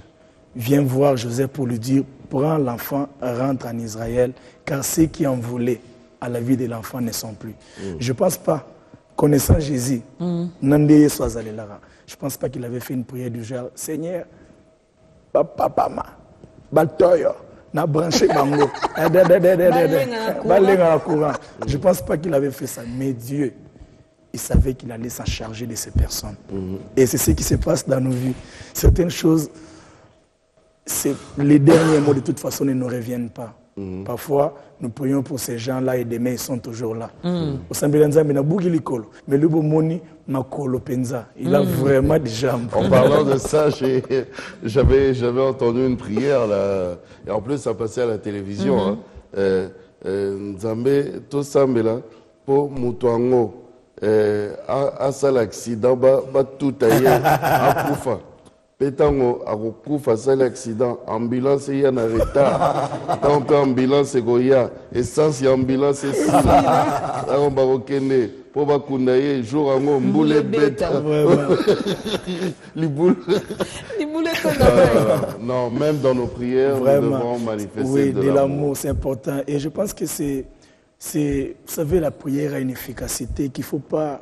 vient voir Joseph pour lui dire « Prends l'enfant, rentre en Israël, car ceux qui en voulaient à la vie de l'enfant ne sont plus. Je ne pense pas, connaissant Jésus, je ne pense pas qu'il avait fait une prière du genre « Seigneur, papa, Baltoyo, na branché bango. Je ne pense pas qu'il avait fait ça. Mais Dieu, il savait qu'il allait s'en charger de ces personnes. Et c'est ce qui se passe dans nos vies. Certaines choses, les derniers mots de toute façon ne nous reviennent pas. Parfois, nous prions pour ces gens-là et demain, ils sont toujours là. Mais le moni il a vraiment des jambes. En parlant de ça, j'avais entendu une prière là, et en plus ça passait à la télévision. Nzambe tosambela po mutuango asa l'accident ba tout aye akufa Pétango, à coup, face à l'accident, ambulance, il y a un retard. Tant ambulance, il y a essence, il y a ambulance, c'est ça. On va reconnaître. Pour va kundaye, jour en haut, mboule bête. Les boules. Les boulettes. Non, même dans nos prières, Vraiment. nous devons manifester Oui, de de l'amour. l'amour, c'est important. Et je pense que vous savez, la prière a une efficacité qu'il faut pas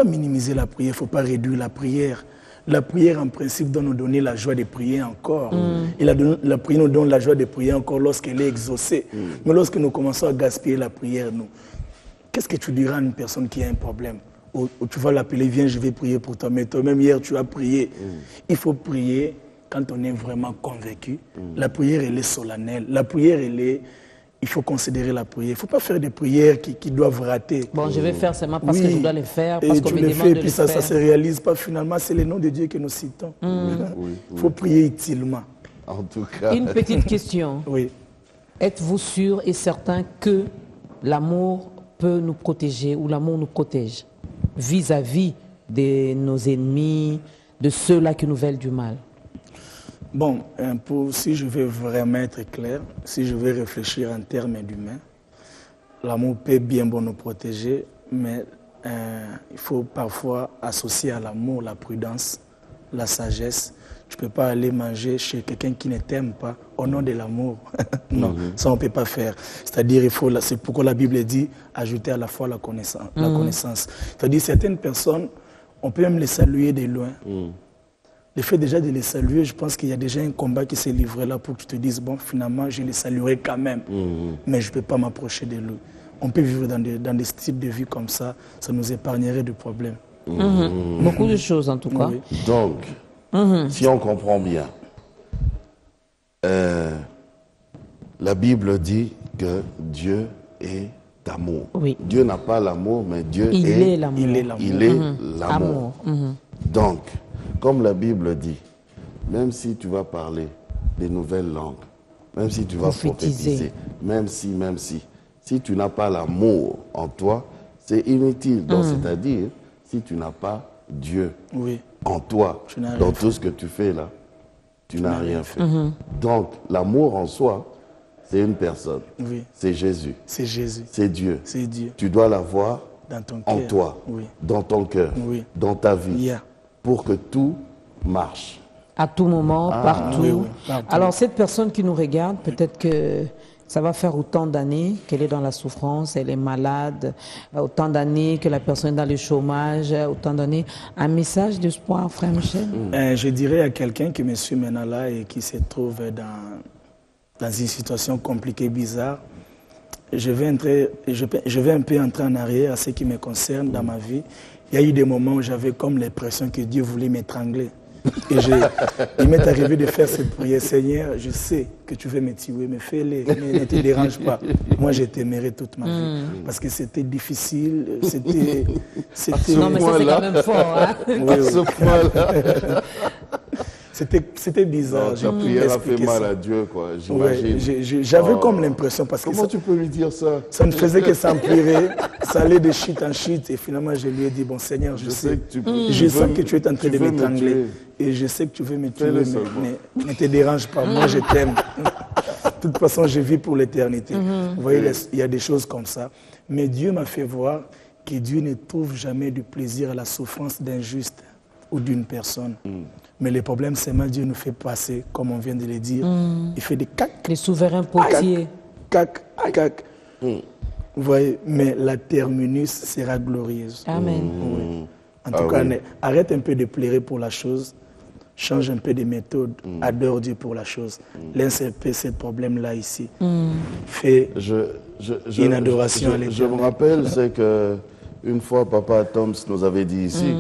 minimiser la prière, il ne faut pas réduire la prière. La prière, en principe, doit nous donner la joie de prier encore. Et la prière nous donne la joie de prier encore lorsqu'elle est exaucée. Mais lorsque nous commençons à gaspiller la prière, qu'est-ce que tu diras à une personne qui a un problème? Ou tu vas l'appeler, viens, je vais prier pour toi. Mais toi-même, hier, tu as prié. Il faut prier quand on est vraiment convaincu. La prière, elle est solennelle. La prière, il faut considérer la prière. Il ne faut pas faire des prières qui doivent rater. Bon, je vais faire seulement parce Oui. que je dois les faire, parce qu'on tu me le demande fais, de puis le ça ne faire. se réalise pas finalement. C'est le nom de Dieu que nous citons. Il faut prier utilement. En tout cas, Une petite question. Oui. Êtes-vous sûr et certain que l'amour peut nous protéger ou l'amour nous protège vis-à-vis de nos ennemis, de ceux-là qui nous veulent du mal? Bon, si je veux vraiment être clair, si je veux réfléchir en termes humains, l'amour peut bien bon nous protéger, mais il faut parfois associer à l'amour la prudence, la sagesse. Tu ne peux pas aller manger chez quelqu'un qui ne t'aime pas au nom de l'amour. Non, ça on ne peut pas faire. C'est-à-dire, c'est pourquoi la Bible dit ajouter à la fois la connaissance. C'est-à-dire, certaines personnes, on peut même les saluer de loin. Le fait déjà de les saluer, je pense qu'il y a déjà un combat qui s'est livré là pour que tu te dises, bon, finalement, je les saluerai quand même, mais je ne peux pas m'approcher de lui. On peut vivre dans des styles de vie comme ça nous épargnerait de problèmes. Beaucoup de choses en tout cas. Oui. donc, si on comprend bien, la Bible dit que Dieu est amour. Oui. Dieu n'a pas l'amour, mais Dieu Il est l'amour. Il est l'amour. Il est l'amour. Amour. Donc, comme la Bible dit, même si tu vas parler des nouvelles langues, même si tu vas prophétiser, même si tu n'as pas l'amour en toi, c'est inutile. Donc, c'est-à-dire, si tu n'as pas Dieu Oui. en toi, Tu n'as rien dans fait. tout ce que tu fais là, tu n'as rien fait. Donc, l'amour en soi, c'est une personne. Oui. C'est Jésus. C'est Jésus. C'est Dieu. C'est Dieu. Tu dois l'avoir Dans ton en cœur. toi, Oui. dans ton cœur, Oui. dans ta vie, Yeah. pour que tout marche. À tout moment, partout. oui, oui, partout. Alors, cette personne qui nous regarde, peut-être que ça va faire autant d'années qu'elle est dans la souffrance, elle est malade, autant d'années que la personne est dans le chômage, autant d'années. Un message d'espoir, frère Michel? Je dirais à quelqu'un qui me suit maintenant là et qui se trouve dans une situation compliquée, bizarre, je vais un peu entrer en arrière à ce qui me concerne dans ma vie. Il y a eu des moments où j'avais comme l'impression que Dieu voulait m'étrangler. Et il m'est arrivé de faire cette prière. Seigneur, je sais que tu veux me tuer, mais fais-le, mais ne te dérange pas. Moi, je t'aimerai toute ma vie. Parce que c'était difficile, c'était... Non, mais ça, c'est quand même fort. Hein? Oui, À ce oui. point-là, C'était bizarre. ta prière a fait mal à Dieu, quoi, Ouais, j'imagine. j'avais comme l'impression, parce que Comment tu peux lui dire ça? ça ne faisait que s'empirer, ça allait de chute en chute, et finalement je lui ai dit, bon Seigneur, je sais, que tu je sens veux- que tu es en train de tu veux me m'étrangler, tuer. et je sais que tu veux me tuer, Fais-le mais seulement. ne te dérange pas, moi je t'aime. De toute façon, je vis pour l'éternité. Vous voyez, il y a des choses comme ça. Mais Dieu m'a fait voir que Dieu ne trouve jamais du plaisir à la souffrance d'un juste ou d'une personne. Mais le problème, c'est que Dieu nous fait passer, comme on vient de le dire. Il fait des cac, Les souverains potiers. cac, cac. Vous voyez, mais la terminus sera glorieuse. Amen. Oui. En tout cas, arrête un peu de pleurer pour la chose, change un peu de méthode, adore Dieu pour la chose. Laisse un peu ce problème-là ici. Fais une adoration à Je me l'Éternel. rappelle, c'est que une fois, Papa Toms nous avait dit ici,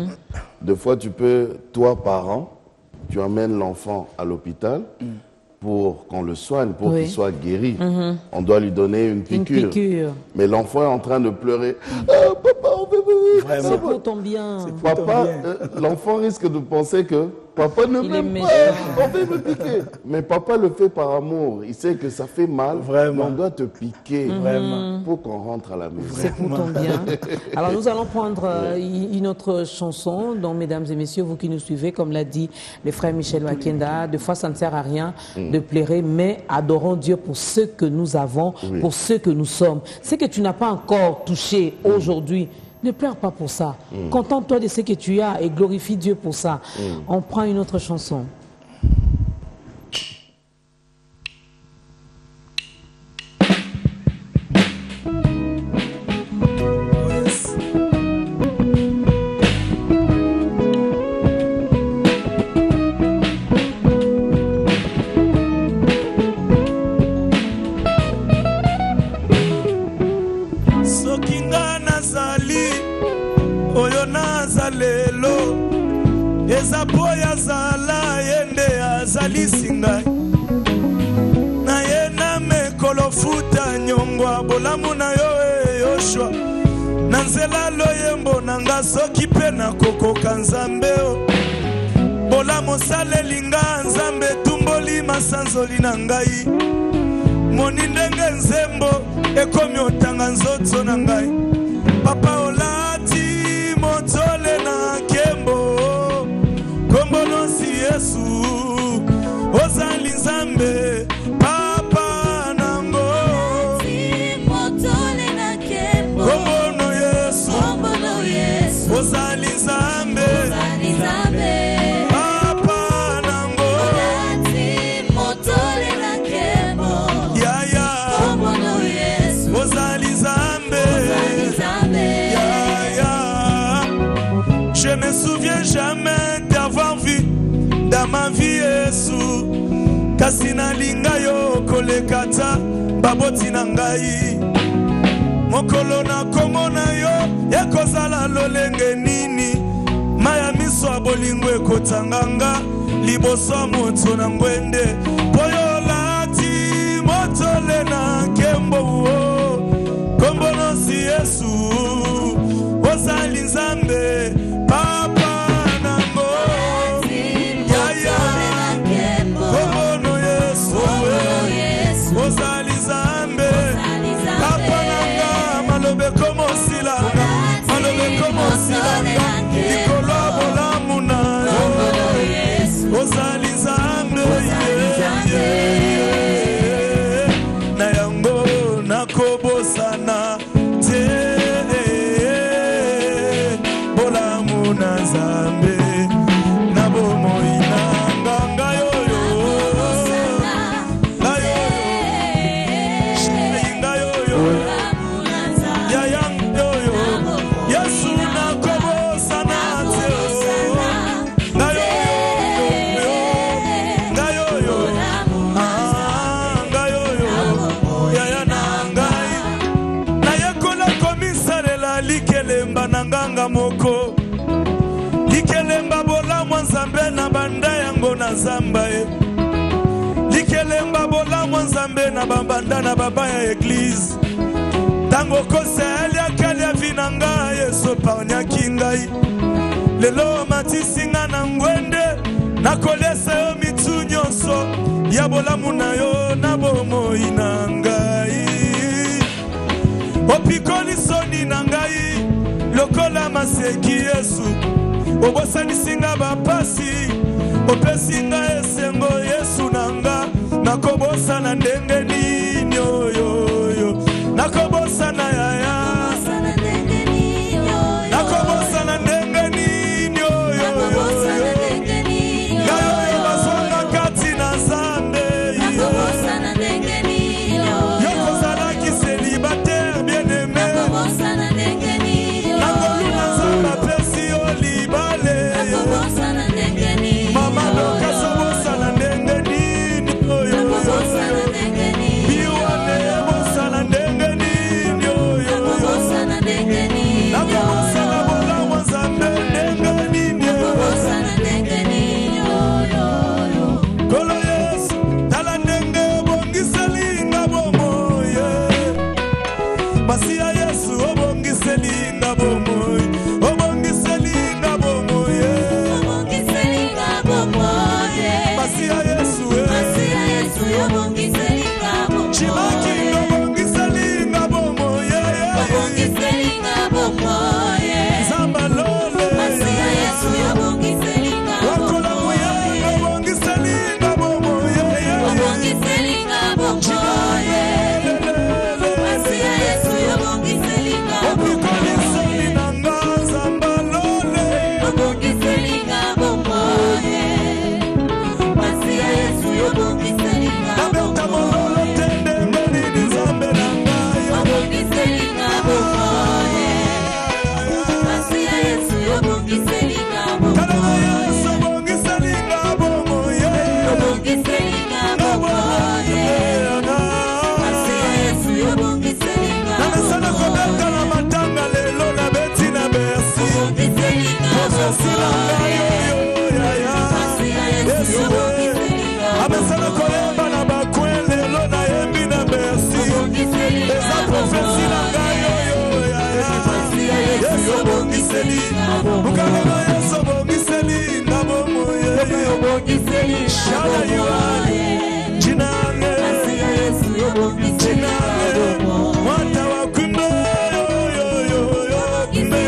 des fois tu peux, toi parent, tu amènes l'enfant à l'hôpital pour qu'on le soigne, pour Oui. qu'il soit guéri. On doit lui donner une Une piqûre. piqûre. Mais l'enfant est en train de pleurer. Ah, papa, on veut Vraiment. C'est pour ton bien. Papa, l'enfant risque de penser que papa ne Il est m'aime méchant. pas, on veut me piquer. Mais papa le fait par amour. Il sait que ça fait mal, Vraiment. mais on doit te piquer Vraiment. pour qu'on rentre à la maison. C'est pour ton bien. Alors nous allons prendre une autre chanson, donc mesdames et messieurs, vous qui nous suivez, comme l'a dit le frère Michel Wakenda, de fois ça ne sert à rien de plairer, mais adorons Dieu pour ce que nous avons, pour ce que nous sommes. Ce que tu n'as pas encore touché aujourd'hui, ne pleure pas pour ça. Contente-toi de ce que tu as et glorifie Dieu pour ça. On prend une autre chanson. soki nga nazali oyo nazalelo eza po yazala ye nde azalisi ngai na ye na mekolo futa nyongwa bolamu na yo eyoshwa na nzela loyembo na nga soki mpe nakokoka nzambe o bolamu saleli nga nzambe etumboli masanzoli na ngai moni ndenge nzembo ekomi otanga nzoto na ngai papa olati motole na nkembo kombonosi yesu ozali nzambe papa nango kombono yesu ozali nzambe Je me souviens jamais d'avoir vu dans ma vie Yesu kasi nalinga yo kolekata baboti na ngai mokolo na komona yo ekozala lolenge nini maya miso ya bolingo ekotanganga liboso moto na ngwende poyo lati motole na nkembo kombonosi Yesu ozali nzambe papa nango yaya kombono Yesu ozali nzambe papa nanga malobe komosilanga likolo ya bolamu na ozali nzambe na yango nakobosana te na nzambe na bomoi na nganga yoyo yayang yoyo yesu nakobosana te ngayoyo yaya na ngai nayekola komisalela likelemba na nganga moko likelemba bolamu nzambe na banda yango na zamba e likelemba bolamu nzambe na bambanda na baba ya eglise tango koseli akali ya vi na ngai yesu epargnaki ngai lelo matisi nga na ngwende nakoliesa yo mitu nyonso ya bolamu na yo na bomoi na ngai opikoli soni na ngai lokola maseki yesu obosanisinga bapasi opesinga esengo yesu nanga nakobosana ndenge nini oyoyo nakobosana yaya nakobosana ndenge nini oyoyo ngayoyo bazwanga kati na zambe yokozalaki célibataire bien aimé nangolu na nzambe apesi yo libale mama lokazobosana ndenge nini oyo obongiseli mukama na yesu obongiseli na bomoye obongiseli shala yuaye jinange jinange mwata wa kumbe yo kumbe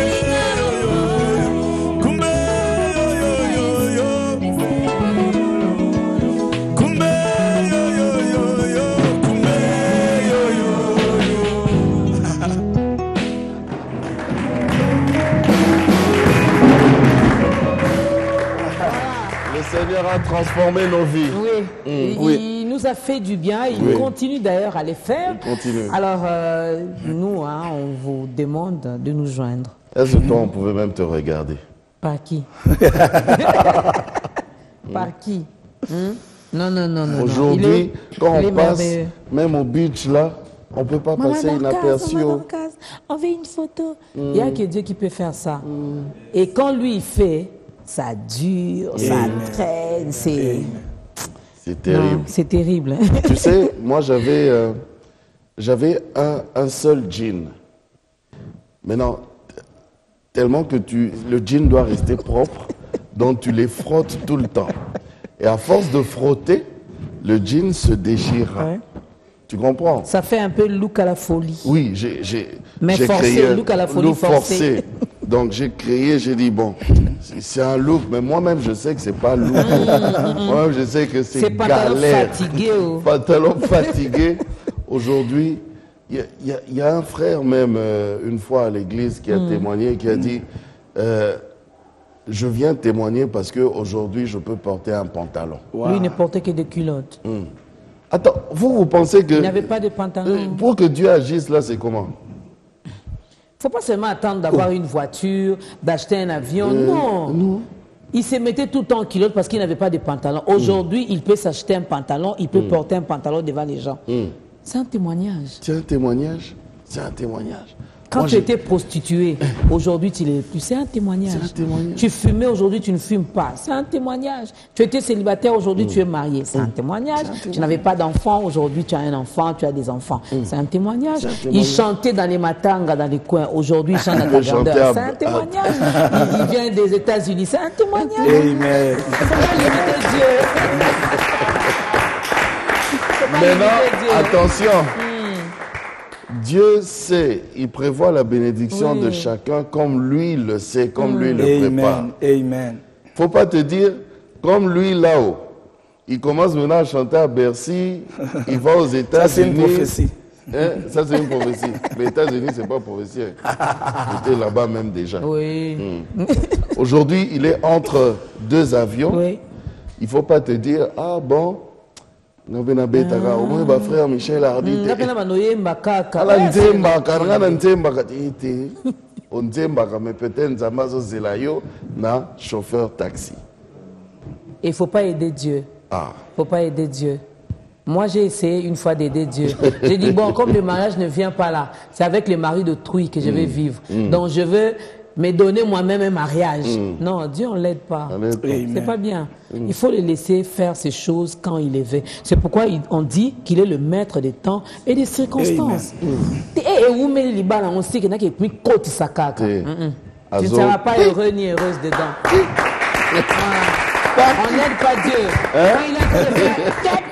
kumbe yo kumbe yo kumbe yo. Le Seigneur a transformé nos vies. Il nous a fait du bien, il continue d'ailleurs à les faire. Il continue. Alors, nous, on vous demande de nous joindre. Est-ce que toi, on pouvait même te regarder? Par qui? Par qui? Non. Aujourd'hui, quand il est on passe, merveilleux. même au beach là, on ne peut pas passer inaperçu. On veut une photo. Il n'y a que Dieu qui peut faire ça. Et quand lui, il fait, ça dure, ça traîne, c'est... C'est terrible. Non, c'est terrible. Tu sais, moi j'avais un seul jean. Maintenant, tellement que le jean doit rester propre, donc tu les frottes tout le temps. Et à force de frotter, le jean se déchire. Ouais. Tu comprends? Ça fait un peu look à la folie. Oui, j'ai Mais forcé, créé look à la folie look forcé. Donc j'ai dit bon, c'est un look, mais moi-même je sais que c'est pas look. Moi-même je sais que c'est pantalon galère. fatigué. Pantalon fatigué. Aujourd'hui, il y a un frère même une fois à l'église qui a témoigné, qui a dit je viens témoigner parce qu'aujourd'hui je peux porter un pantalon. Lui, il ne portait que des culottes. Attends, vous pensez que Il n'avait pas de pantalon. pour que Dieu agisse là, c'est comment? Il ne faut pas seulement attendre d'avoir une voiture, d'acheter un avion. Non. Il se mettait tout le temps en culotte parce qu'il n'avait pas de pantalon. Aujourd'hui, il peut s'acheter un pantalon, il peut porter un pantalon devant les gens. C'est un témoignage. C'est un témoignage. C'est un témoignage. Quand Moi, tu étais prostituée, aujourd'hui tu l'es plus. C'est un témoignage. C'est un témoignage. Tu fumais, aujourd'hui tu ne fumes pas. C'est un témoignage. Tu étais célibataire, aujourd'hui tu es marié. C'est un témoignage. Tu n'avais pas d'enfant, aujourd'hui tu as un enfant, tu as des enfants. C'est un témoignage. C'est un témoignage. Il chantait dans les matangas, dans les coins. Aujourd'hui il chante dans la Il chantait grandeur. C'est un témoignage. Il vient des États-Unis. C'est un témoignage. Amen. Faut pas limiter Dieu. Faut pas Maintenant, limiter Dieu. attention. Dieu sait, il prévoit la bénédiction de chacun comme lui le sait, comme lui le prépare. Amen. Amen. Faut pas te dire, comme lui là-haut, il commence maintenant à chanter à Bercy, il va aux États-Unis. Ça, c'est une prophétie. Hein? Ça, c'est une prophétie. Les États-Unis, c'est pas prophétie. J'étais là-bas même déjà. Oui. Aujourd'hui, il est entre deux avions. Oui. Il faut pas te dire, ah bon, au moins, ma frère Michel a dit, Ngapena banoyemba kaka. ala nzemba, karanga na nzemba, ite, on nzemba, mais peut-être nzamba zo zelayo, na chauffeur taxi. Il ne faut pas aider Dieu. Ah. Il ne faut pas aider Dieu. Moi, j'ai essayé une fois d'aider Dieu. J'ai dit, bon, comme le mariage ne vient pas là, c'est avec le mari d'autrui que je vais vivre. Donc, je veux me donner moi-même un mariage. Non, Dieu, on ne l'aide pas. C'est pas bien. Il faut le laisser faire ces choses quand il les veut. C'est pourquoi on dit qu'il est le maître des temps et des circonstances. Et où met les balles, on sait qu'il y en a qui est mis côte sakaka. Tu ne seras pas heureux ni heureuse dedans. On n'aide pas Dieu.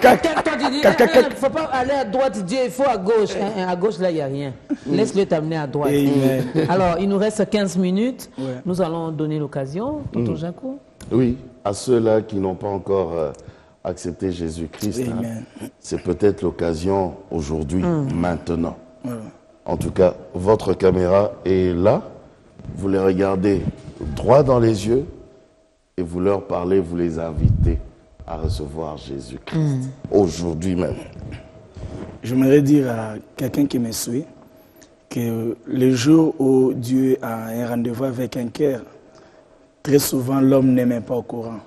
Quand il a toi tu dis, il ne faut pas aller à droite, Dieu, il faut à gauche. À gauche, là, il n'y a rien. Laisse-le t'amener à droite. Amen. Alors, il nous reste 15 minutes. Ouais. Nous allons donner l'occasion, Tonton Jaco. Oui, à ceux-là qui n'ont pas encore accepté Jésus-Christ, Amen. c'est peut-être l'occasion aujourd'hui, maintenant. En tout cas, votre caméra est là. Vous les regardez droit dans les yeux et vous leur parlez, vous les invitez à recevoir Jésus-Christ aujourd'hui même. J'aimerais dire à quelqu'un qui me suit que le jour où Dieu a un rendez-vous avec un cœur, très souvent l'homme n'est même pas au courant.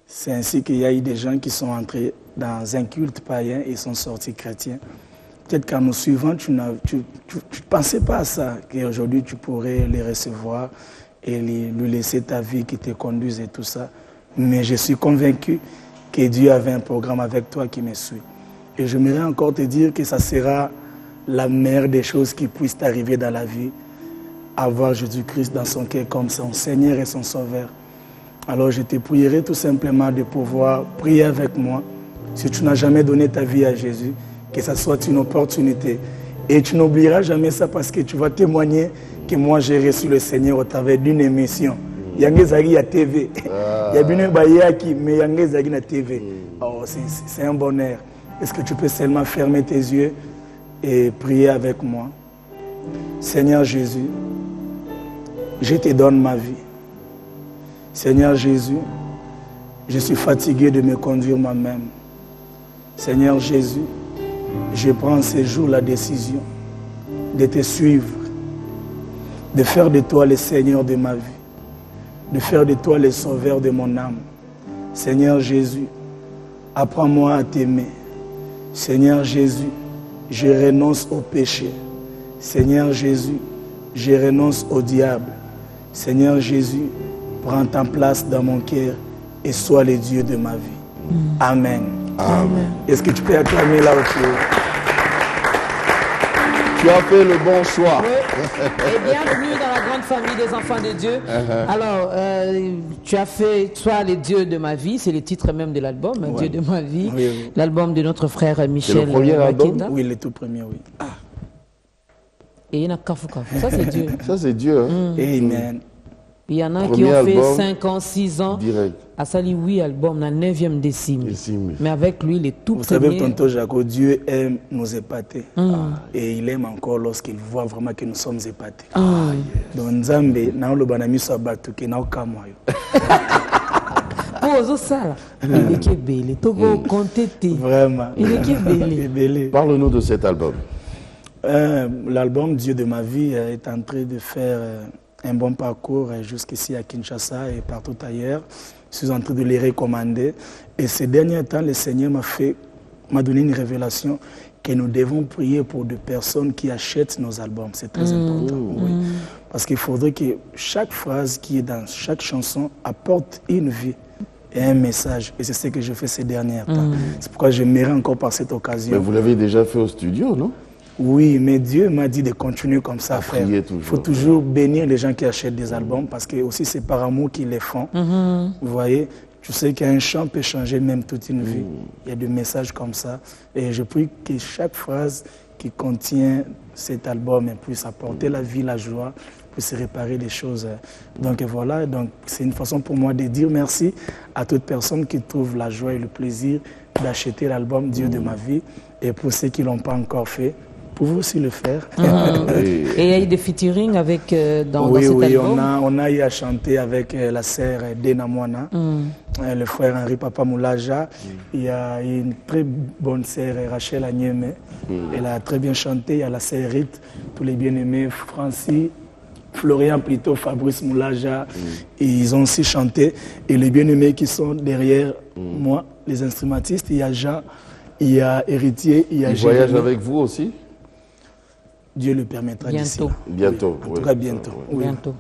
C'est ainsi qu'il y a eu des gens qui sont entrés dans un culte païen et sont sortis chrétiens. Peut-être qu'en nous suivant, tu ne pensais pas à ça, qu'aujourd'hui tu pourrais les recevoir et lui laisser ta vie qui te conduise et tout ça. Mais je suis convaincu que Dieu avait un programme avec toi qui me suit. Et j'aimerais encore te dire que ça sera la meilleure des choses qui puissent t'arriver dans la vie. avoir Jésus-Christ dans son cœur comme son Seigneur et son Sauveur. Alors je te prierai tout simplement de pouvoir prier avec moi. Si tu n'as jamais donné ta vie à Jésus, que ça soit une opportunité. Et tu n'oublieras jamais ça parce que tu vas témoigner que moi j'ai reçu le Seigneur au travers d'une émission. Yangezagi à TV. Il y a bien Bayaki, mais Yangezagi à TV. Oh, c'est un bonheur. Est-ce que tu peux seulement fermer tes yeux et prier avec moi? Seigneur Jésus, je te donne ma vie. Seigneur Jésus, je suis fatigué de me conduire moi-même. Seigneur Jésus, je prends ce jour la décision de te suivre, de faire de toi le Seigneur de ma vie, de faire de toi le sauveur de mon âme. Seigneur Jésus, apprends-moi à t'aimer. Seigneur Jésus, je renonce au péché. Seigneur Jésus, je renonce au diable. Seigneur Jésus, prends ta place dans mon cœur et sois le Dieu de ma vie. Amen. Amen. Est-ce que tu peux acclamer là où tu es? Tu as fait le bon choix. Et bienvenue dans la grande famille des enfants de Dieu. Alors, tu as fait Sois le Dieu de ma vie, c'est le titre même de l'album, Dieu de ma vie. Oui, oui. L'album de notre frère Michel. C'est le premier album? Makinda. Oui, le tout premier, oui. Et il y en a Kafu Kafu. Ça, c'est Dieu. Ça, c'est Dieu. Hein? Amen. Il y en a qui Premier ont fait album, 5 ans, 6 ans. Direct. À Sali, 8 albums, dans 9e décime. Mais avec lui, les tout Vous savez, premiers. tonton Jaco, Dieu aime nous épater. Et il aime encore lorsqu'il voit vraiment que nous sommes épatés. Donc, Nzambe, na lo banami so batu ke na okamwa yo. Oh, ça, il est qui belé. Togo contesté. Vraiment. Il est qui belé. Il est belé. Parle-nous de cet album. L'album Dieu de ma vie est en train de faire un bon parcours jusqu'ici à Kinshasa et partout ailleurs. Je suis en train de les recommander. Et ces derniers temps, le Seigneur m'a donné une révélation que nous devons prier pour des personnes qui achètent nos albums. C'est très important. Oui. Parce qu'il faudrait que chaque phrase qui est dans chaque chanson apporte une vie et un message. Et c'est ce que je fais ces derniers temps. C'est pourquoi j'aimerais encore par cette occasion. Mais vous l'avez déjà fait au studio, non? Oui, mais Dieu m'a dit de continuer comme ça à faire. prier Il toujours. faut toujours bénir les gens qui achètent des albums parce que aussi c'est par amour qu'ils les font. Vous voyez, tu sais qu'un chant peut changer même toute une vie. Il y a des messages comme ça. Et je prie que chaque phrase qui contient cet album puisse apporter la vie, la joie, puisse réparer les choses. Donc voilà, donc c'est une façon pour moi de dire merci à toute personne qui trouve la joie et le plaisir d'acheter l'album Dieu de ma vie. Et pour ceux qui ne l'ont pas encore fait, pouvez aussi le faire. Et il y a eu des featuring avec, dans cet oui, album. on a eu à chanter avec la sœur Dena Mwana, le frère Henri Papa Moulaja. Il y a une très bonne sœur Rachel Agneme. Elle a très bien chanté. Il y a la sœur Rite, tous les bien-aimés, Francis, Florian plutôt, Fabrice Moulaja. Et ils ont aussi chanté. Et les bien-aimés qui sont derrière moi, les instrumentistes, il y a Jean, il y a Héritier, il y a Il voyage Jérémy. avec vous aussi? Dieu le permettra d'ici là. Bientôt. En oui. tout cas, bientôt. Oui. Bientôt.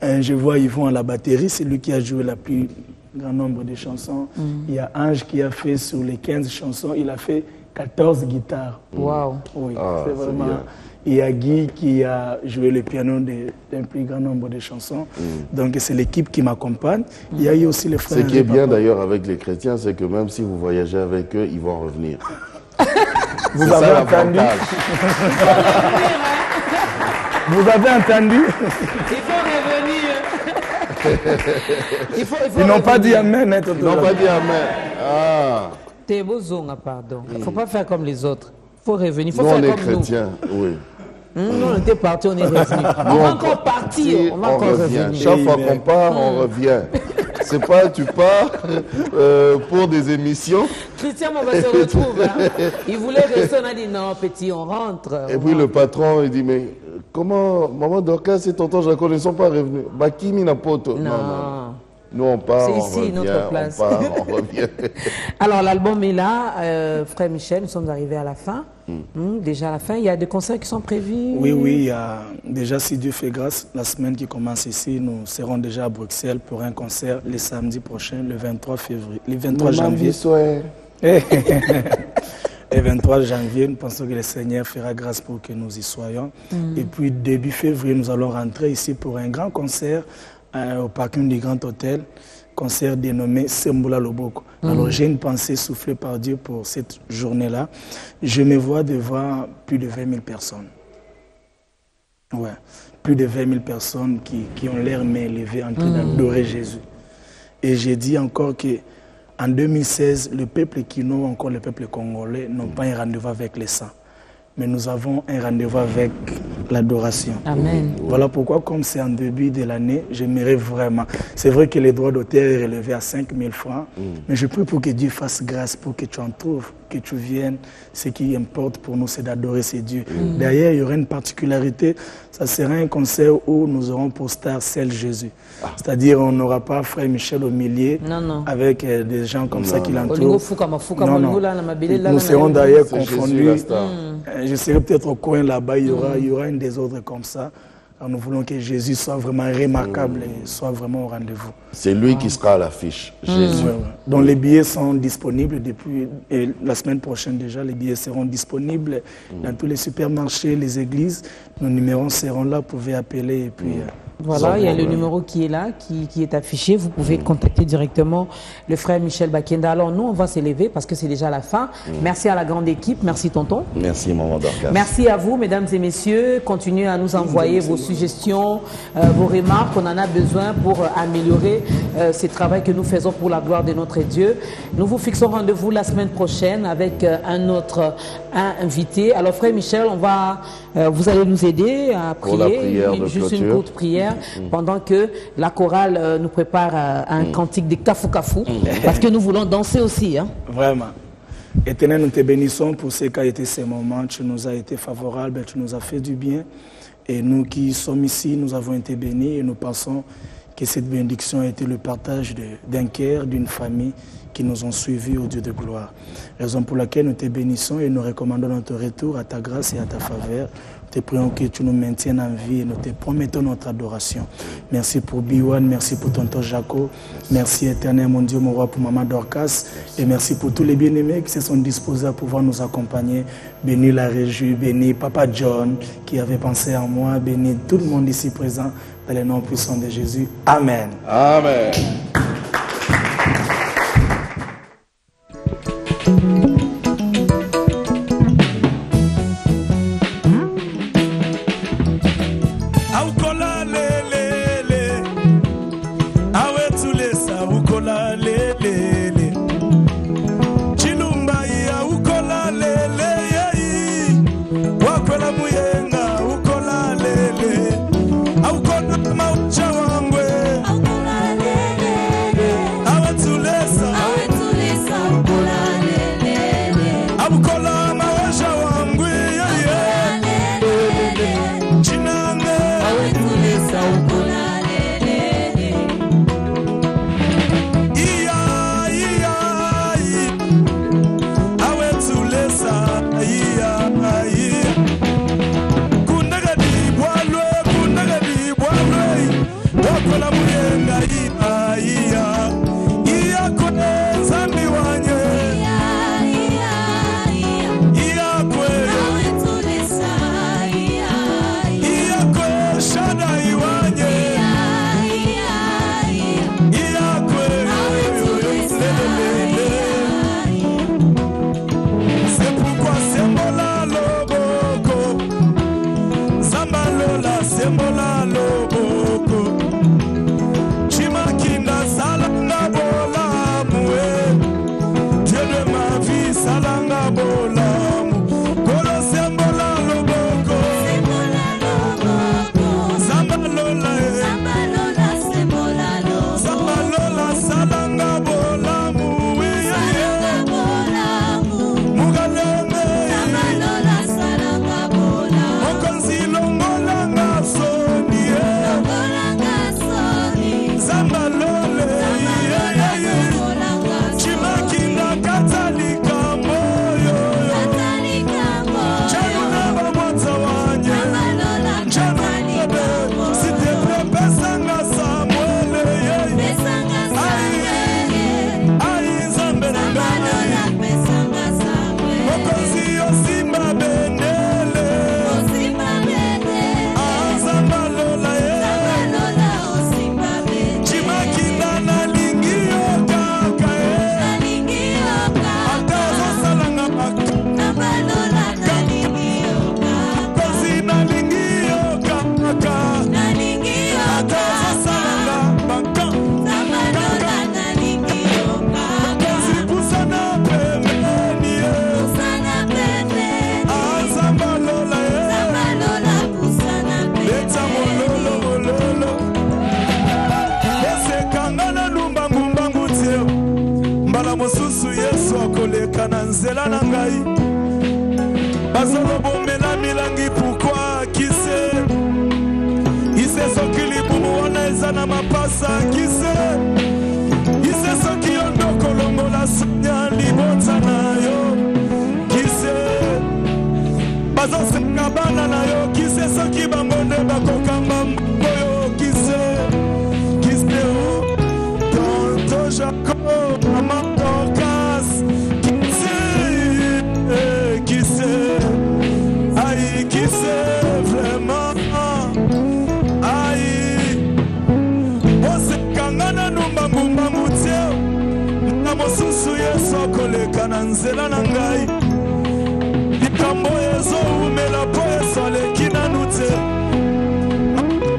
Je vois Yvon à la batterie, c'est lui qui a joué le plus grand nombre de chansons. Il y a Ange qui a fait sur les 15 chansons, il a fait 14 guitares. Waouh. Oui, Ah, c'est c'est vraiment. bien. Il y a Guy qui a joué le piano d'un plus grand nombre de chansons. Donc c'est l'équipe qui m'accompagne. Il y a eu aussi les frères. Ce qui est Henri bien Papa. d'ailleurs avec les chrétiens, c'est que même si vous voyagez avec eux, ils vont revenir. Vous C'est ça avez entendu? l'avantage. Vous avez entendu? Il faut revenir. Il faut Ils n'ont pas revenir. dit Amen. Hein, Ils n'ont pas dit Amen. Ah, T'es beau zonga, pardon. Il ne faut pas faire comme les autres. Il faut revenir. Il faut nous faire on est comme chrétiens, oui. nous. Nous, on était partis, on est revenus. On va encore partir, on va encore revient. revenir. Chaque fois Amen. qu'on part, on revient. C'est pas tu pars pour des émissions Christian, on va se retrouver. Hein. Il voulait rester, on a dit non, petit, on rentre. et puis le patron il dit mais comment maman Dorcas et tonton Jaco ne sont pas revenus? Bakimi n'a pas auto. Non. Nous on part, C'est on ici, revient, notre place. on part, on revient. Alors, l'album est là. Frère Michel, nous sommes arrivés à la fin. Déjà à la fin, il y a des concerts qui sont prévus. Oui, il y a déjà, si Dieu fait grâce, la semaine qui commence ici, nous serons déjà à Bruxelles pour un concert le samedi prochain, le 23 février, le 23 janvier. Et 23 janvier, nous pensons que le Seigneur fera grâce pour que nous y soyons. Et puis début février, nous allons rentrer ici pour un grand concert au parking du Grand Hôtel, concert dénommé Sembula Loboko. Alors j'ai une pensée soufflée par Dieu pour cette journée-là. Je me vois devant plus de 20 000 personnes. Ouais, plus de 20 000 personnes qui ont l'air main levée en train d'adorer Jésus. Et j'ai dit encore que en 2016, le peuple Kino, encore le peuple congolais, n'ont pas un rendez-vous avec les saints. Mais nous avons un rendez-vous avec l'adoration. Amen. Voilà pourquoi, comme c'est en début de l'année, j'aimerais vraiment... C'est vrai que les droits d'auteur est relevé à 5 000 francs, mais je prie pour que Dieu fasse grâce, pour que tu en trouves, que tu viennes. Ce qui importe pour nous, c'est d'adorer ces dieux. D'ailleurs, il y aura une particularité, ça sera un concert où nous aurons pour star Celle Jésus. C'est-à-dire, on n'aura pas Frère Michel au milieu, avec des gens comme ça qui l'entourent. Nous serons d'ailleurs confondus. Je serai peut-être au coin là-bas, il y aura un désordre comme ça. Alors nous voulons que Jésus soit vraiment remarquable et soit vraiment au rendez-vous. C'est lui qui sera à l'affiche, Jésus. Donc les billets sont disponibles depuis la semaine prochaine déjà. Les billets seront disponibles dans tous les supermarchés, les églises. Nos numéros seront là, vous pouvez appeler et puis... Voilà, il y a le numéro qui est là, qui est affiché. Vous pouvez contacter directement le frère Michel Bakenda. Alors nous, on va s'élever parce que c'est déjà la fin. Merci à la grande équipe. Merci tonton. Merci maman Dorcas. Merci à vous, mesdames et messieurs. Continuez à nous envoyer vos suggestions, vos remarques. On en a besoin pour améliorer ce travail que nous faisons pour la gloire de notre Dieu. Nous vous fixons rendez-vous la semaine prochaine avec un autre invité. Alors frère Michel, vous allez nous aider à prier. Pour la prière de juste clôture. une courte prière pendant que la chorale nous prépare un cantique de Kafu Kafu parce que nous voulons danser aussi. Hein. Vraiment. Éternel, nous te bénissons pour ce qu'a été ces moments. Tu nous as été favorable, tu nous as fait du bien. Et nous qui sommes ici, nous avons été bénis et nous pensons que cette bénédiction a été le partage d'un cœur, d'une famille qui nous ont suivis au Dieu de gloire. Raison pour laquelle nous te bénissons et nous recommandons notre retour à ta grâce et à ta faveur. Nous te prions que tu nous maintiennes en vie et nous te promettons notre adoration. Merci pour Biwan, merci pour tonton Jaco, merci éternel mon Dieu, mon roi, pour maman Dorcas et merci pour tous les bien-aimés qui se sont disposés à pouvoir nous accompagner. Bénis la régie, bénis Papa John qui avait pensé à moi, bénis tout le monde ici présent dans le nom puissant de Jésus. Amen. Amen. Aukola lele, nzela na ngai likambo ezoumela po esoleki nanu te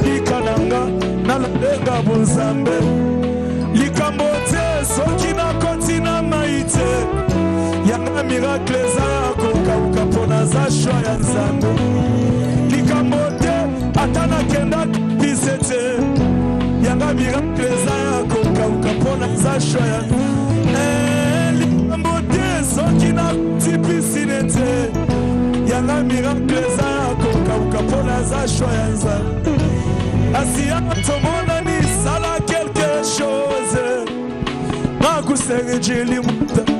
likananga nalalenga bonzambe likambo te soki nakoti na mai te yanga miracle eza ya kokauka mpo naza shwa ya nzambe likambo te ata nakenda bise te yanga miracle eza ya kokauka mpo naza shwa ya likambo te soki nakoti pisine te yanga miracle eza ya kokauka mpo naza shwa ya nzambe asiya tomonani sala quelque chose nakusengejeli muta